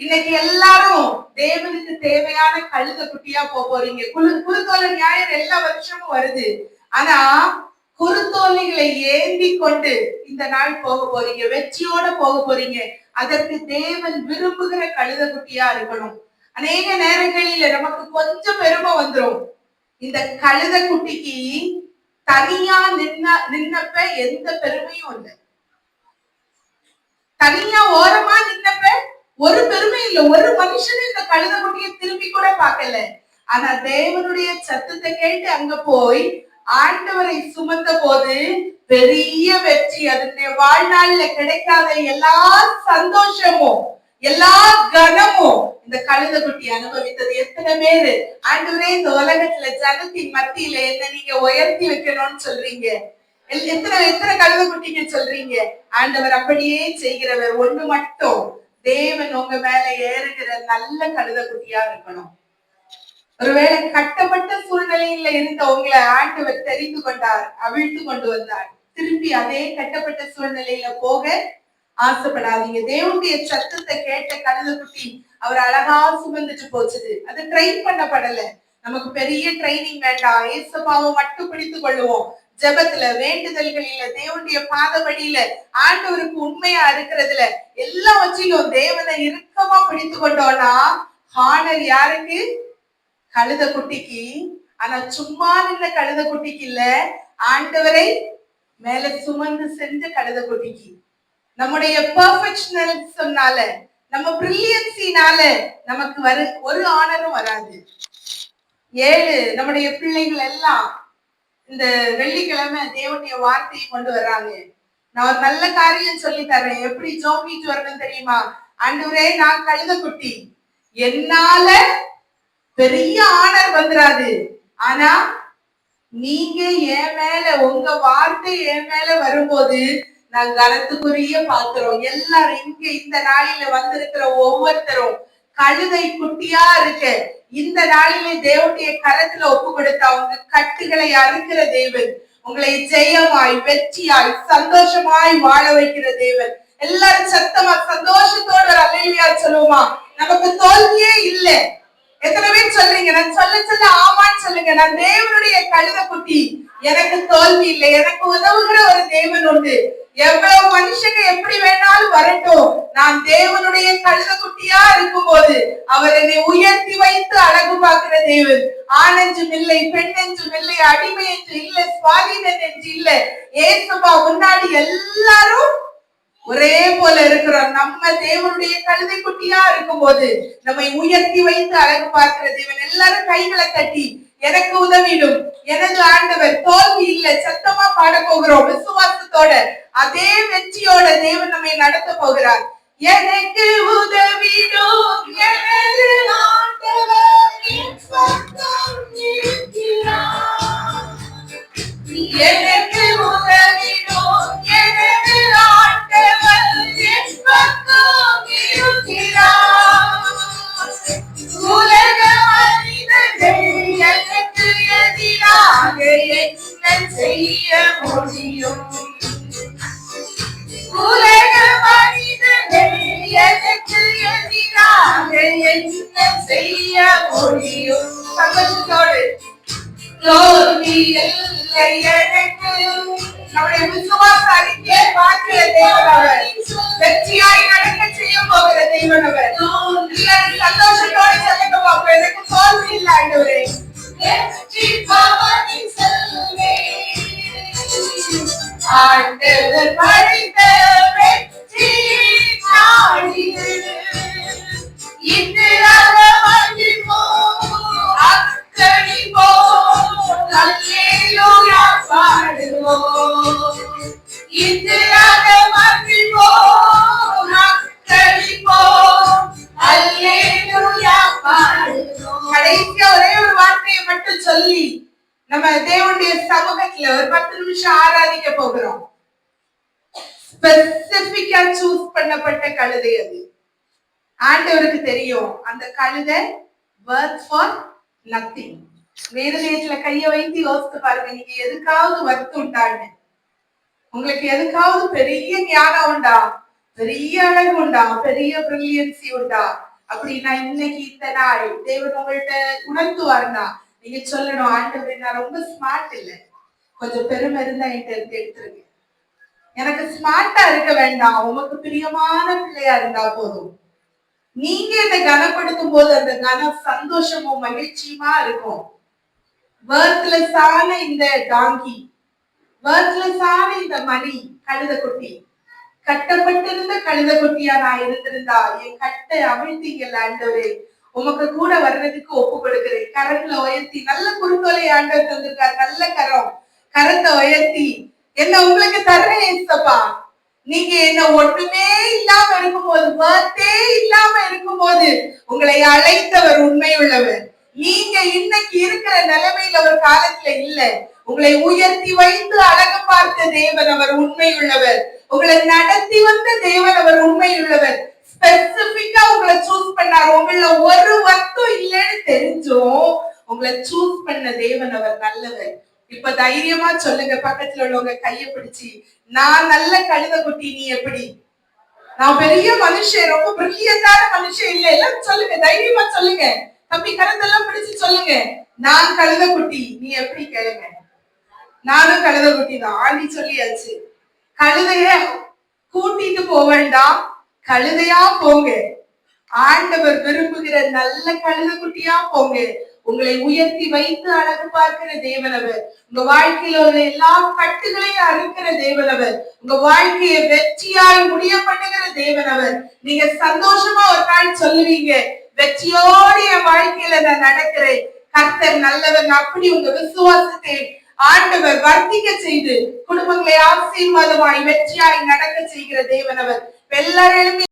இன்னைக்கு எல்லாரும் தேவனுக்கு தேவையான கழுத குட்டியா போறீங்க. குருத்தோலை ஞாயிறு எல்லா வருஷமும் வருது. ஆனா குருத்தோலைகளை ஏந்தி கொண்டு இந்த நாள் போக போறீங்க, வெற்றியோட போக போறீங்க. அதற்கு தேவன் விரும்புகிற கழுத குட்டியா இருக்கணும். அநேக நேரங்களில நமக்கு கொஞ்சம் பெருமை வந்துரும். இந்த கழுத குட்டிக்கு தனியா நின்னப்ப எந்த பெருமையும் இல்லை. தனியா ஓரமா நின்னப்ப ஒரு பெருமை இல்லை. ஒரு மனுஷனும் இந்த கழுத குட்டியை திரும்பி கூட பார்க்கல. ஆனா தேவனுடைய சத்தத்தை கேட்டு அங்க போய் ஆண்டவரை சுமந்த போது பெரிய வெற்றி. அதனுடைய வாழ்நாள்ல கிடைக்காத எல்லா சந்தோஷமும் எல்லா கனமும் இந்த கழுத குட்டி அனுபவித்தது. எத்தனை பேரு ஆண்டவரே இந்த உலகத்துல ஜனத்தின் மத்தியில என்ன நீங்க உயர்த்தி வைக்கணும்னு சொல்றீங்க? எத்தனை கழுத குட்டிங்க சொல்றீங்க? ஆண்டவர் அப்படியே செய்கிறவர். ஒண்ணு மட்டும், தேவன் உங்க மேல ஏறுகிற நல்ல கழுத குட்டியா இருக்கணும். ஒருவேளை கட்டப்பட்ட சூழ்நிலையில இருந்த உங்களை ஆண்டவர் தெரிந்து கொண்டார், அவிழ்த்து கொண்டு வந்தார். திரும்பி அதே கட்டப்பட்ட சூழ்நிலையில போக ஆசைப்படாதீங்க. தேவனுடைய சத்தத்தை கேட்ட கழுத குட்டி அவர் அழகா சுமந்துட்டு போச்சுது. அது ட்ரெயின் பண்ணப்படல. நமக்கு பெரிய ட்ரைனிங் வேண்டாம். ஏசப்பாவை மட்டும் பிடித்து கொள்ளுவோம். ஜெபத்துல, வேண்டுதல்களில, தேவனுடைய பாதபடியில, ஆண்டவருக்கு உண்மையா இருக்கிறதுல எல்லாம் வச்சிலும் தேவனை இறுக்கமா பிடித்து கொண்டோம்னா ஹானர் யாருக்கு? கழுத குட்டிக்கு. ஆனா சும்மா நின்ற கழுத குட்டிக்கு இல்ல, ஆண்டவரை மேல சுமந்து செஞ்ச கழுத குட்டிக்கு. நம்முடைய பெர்ஃபெக்ஷனல்ஸ்னால, நம்ம பிரில்லியன்சினால நமக்கு ஒரு ஆனரும் வராது. 7 நம்முடைய பிள்ளைகள் எல்லாம் இந்த வெள்ளிக்கிழமை தேவனுடைய வார்த்தையை கொண்டு வர்றாங்க. நான் ஒரு நல்ல காரியம் சொல்லி தர்றேன். எப்படி ஜோமிட்டு வரணும் தெரியுமா? ஆண்டவரே, நான் கழுத குட்டி, என்னால பெரிய ஆனர் வந்துராது. ஆனா நீங்க என் மேல, உங்க வார்த்தை என் மேல வரும்போது நான் கனத்துக்குரிய பாக்குறோம். எல்லாரும் இங்க இந்த நாளில வந்திருக்கிற ஒவ்வொருத்தரும் கழுதை குட்டியா இருக்க இந்த நாளிலே தேவனுடைய கரத்துல ஒப்பு கொடுத்த அவங்க கட்டுகளை அறுக்கிற தேவன், உங்களை ஜெயமாய், வெற்றியாய், சந்தோஷமாய் வாழ வைக்கிற தேவன். எல்லாரும் சத்தமா சந்தோஷத்தோட அல்லேலூயா சொல்லுவோமா? நமக்கு தோல்வியே இல்ல. எத்தனை பேர் சொல்றீங்க? நான் சொல்ல ஆமான்னு சொல்லுங்க. நான் தேவனுடைய கழுத குட்டி, எனக்கு தோல்வி இல்லை, எனக்கு உதவுகிற ஒரு தேவன் உண்டு. எவ்வளவு மனுஷங்க எப்படி வேணாலும் வரட்டும், நான் தேவனுடைய கழுத குட்டியா இருக்கும் போது அவர் என்னை உயர்த்தி வைத்து அழகு பார்க்கிற தேவன். ஆணென்றும் இல்லை, பெண்ணென்றும் இல்லை, அடிமை என்று இல்லை, சுவாதீனன் என்று இல்லை. ஏசுப்பா முன்னாடி எல்லாரும் ஒரே போல இருக்கிறோம். நம்ம தேவனுடைய கழுதை குட்டியா இருக்கும் போது நம்மை உயர்த்தி வைத்து அழகு பார்க்கிற தேவன். எல்லாரும் கைகளை தட்டி எனக்கு உதவிடும், எனது ஆண்டவர், தோல்வி இல்லை, சத்தமா பாட போகிறோம் விசுவாசத்தோட. அதே வெற்றியோட தேவன் நம்மை நடத்த போகிறார். எனக்கு உதவிடும் எனது ஆண்டவர், எனக்கு உதவிடும் எனது ஆண்டவர், என் பக்கம் இருக்கிறார். உலக மனிதர்கள் எனக்கு எதிராக என்ன செய்ய முடியும்? உலக மனிதர்கள் எனக்கு எதிராக என்ன செய்ய முடியும்? சந்தோஷத்தோடு தோல்வி இல்லை எனக்கு. நம்முடைய விசுவாச அறிக்கையை பார்க்கிற தேவன் அவர், வெற்றியாய் நடக்க செய்ய போகிற தேவன் அவர். சந்தோஷத்தோடு சொல்லுங்க பாப்போம், எனக்கு தோல்வி இல்லை ஆண்டவரே. வெற்றி பவனின் செல்வே, ஆண்டவர் படைத்த வெற்றி நாடிது. இன்று அகமகிழ்வோம், அக்களிப்போம், அல்லேலூயா பாடுவோம். இன்று அகமகிழ்வோம், அக்களிப்போம், அல்லேலூயா பாடுவோம். கடைசியா ஒரே ஒரு வார்த்தையை மட்டும் சொல்லி நம்ம தேவனுடைய சமூகத்துல ஒரு 10 நிமிஷம் ஆராதிக்க போகிறோம். ஸ்பெசிபிக்கா சூஸ் பண்ணப்பட்ட கழுதை அது. ஆண்டவருக்கு தெரியும் அந்த கழுதை worth for nothing. வேறு நேரத்துல கைய வைத்து யோசித்து பாருங்க, நீங்க எதுக்காவது worth உண்டான்னு, உங்களுக்கு எதுக்காவது பெரிய ஞானம் உண்டா, பெரிய அழகு உண்டா, பெரிய பிரில்லியன்சி உண்டா அப்படின்னா இன்னைக்கு இந்த நாள் தேவன் உங்கள்கிட்ட உணர்த்துவாருன்னா நீங்க சொல்லணும், ஆண்டவரே நான் ரொம்ப ஸ்மார்ட் இல்லை, கொஞ்சம் பெருமை இருந்தா என்கிட்ட இருந்து எடுத்துருங்க. எனக்கு ஸ்மார்ட்டா இருக்க வேண்டாம், உமக்கு பிரியமான பிள்ளையா இருந்தா போதும். நீங்க இதை கனப்படுத்தும் போது அந்த கனம் சந்தோஷமும் மகிழ்ச்சியுமா இருக்கும். வர்த்லெஸ்ஸான இந்த டாங்கி, வர்த்லெஸ்ஸான இந்த மணி கழுத குட்டி, கட்டப்பட்டிருந்த கழுத குட்டியா நான் இருந்திருந்தா என் கட்டை அமிழ்த்தீங்கல்ல ஆண்டவரே, உமக்கு கூட வர்றதுக்கு ஒப்பு கொடுக்கிறேன். கரங்களை உயர்த்தி, நல்ல குறுத்தோலை ஆண்டவர் தந்திருக்காரு, நல்ல கரம், கரத்தை உயர்த்தி என்ன உங்களுக்கு தர்றேன் ஏசப்பா. நீங்க என்ன ஒண்ணுமே இல்லாம இருக்கும்போது, வர்த்தே இல்லாம இருக்கும்போது உங்களை அழைத்தவர் உண்மை உள்ளவர். நீங்க இன்னைக்கு இருக்கிற நிலைமையில ஒரு காலத்துல இல்ல, உங்களை உயர்த்தி வைத்து அழகு பார்த்த தேவன் அவர் உண்மை உள்ளவர். உங்களை நடத்தி வந்த தேவன் அவர் உண்மை உள்ளவர். ஸ்பெசிபிக்கா உங்களை சூஸ் பண்ணார். உங்கள ஒரு வர்த்தம் இல்லைன்னு தெரிஞ்சும் உங்களை சூஸ் பண்ண தேவன் அவர் நல்லவர். இப்ப தைரியமா சொல்லுங்க, பக்கத்துல உள்ளவங்க கைய பிடிச்சி, நான் நல்ல கழுத குட்டி, நீ எப்படி? நான் பெரிய மனுஷன், ரொம்ப பிரில்லியன்டான மனுஷன் இல்ல. எல்லாம் சொல்லுங்க, தைரியமா சொல்லுங்க. தம்பி கருத்தெல்லாம் பிடிச்சு சொல்லுங்க, நான் கழுத குட்டி, நீ எப்படி? கேளுங்க. நானும் கழுத குட்டி தான், ஆண்டி சொல்லியாச்சு. கழுதைய கூட்டிட்டு போக வேண்டாம், கழுதையா போங்க. ஆண்டவர் விரும்புகிற நல்ல கழுத குட்டியா போங்க. உங்களை உயர்த்தி வைத்து அழகு பார்க்கிற தேவனவர். உங்க வாழ்க்கையில உள்ள எல்லா கட்டுகளையும் அறுக்கிற தேவனவர். உங்க வாழ்க்கையை வெற்றியாய் முடிய பண்ணுகிற தேவனவர். நீங்க சந்தோஷமா ஒரு நாள் சொல்லுவீங்க, வெற்றியோடு என் வாழ்க்கையில நான் நடக்கிறேன், கர்த்தர் நல்லவர். அப்படி உங்க விசுவாசத்தை ஆண்டவர் வர்த்திக்க செய்து குடும்பங்களை ஆசீர்வாதமாய் வெற்றியாய் நடக்க செய்கிற தேவனவர். எல்லாரும்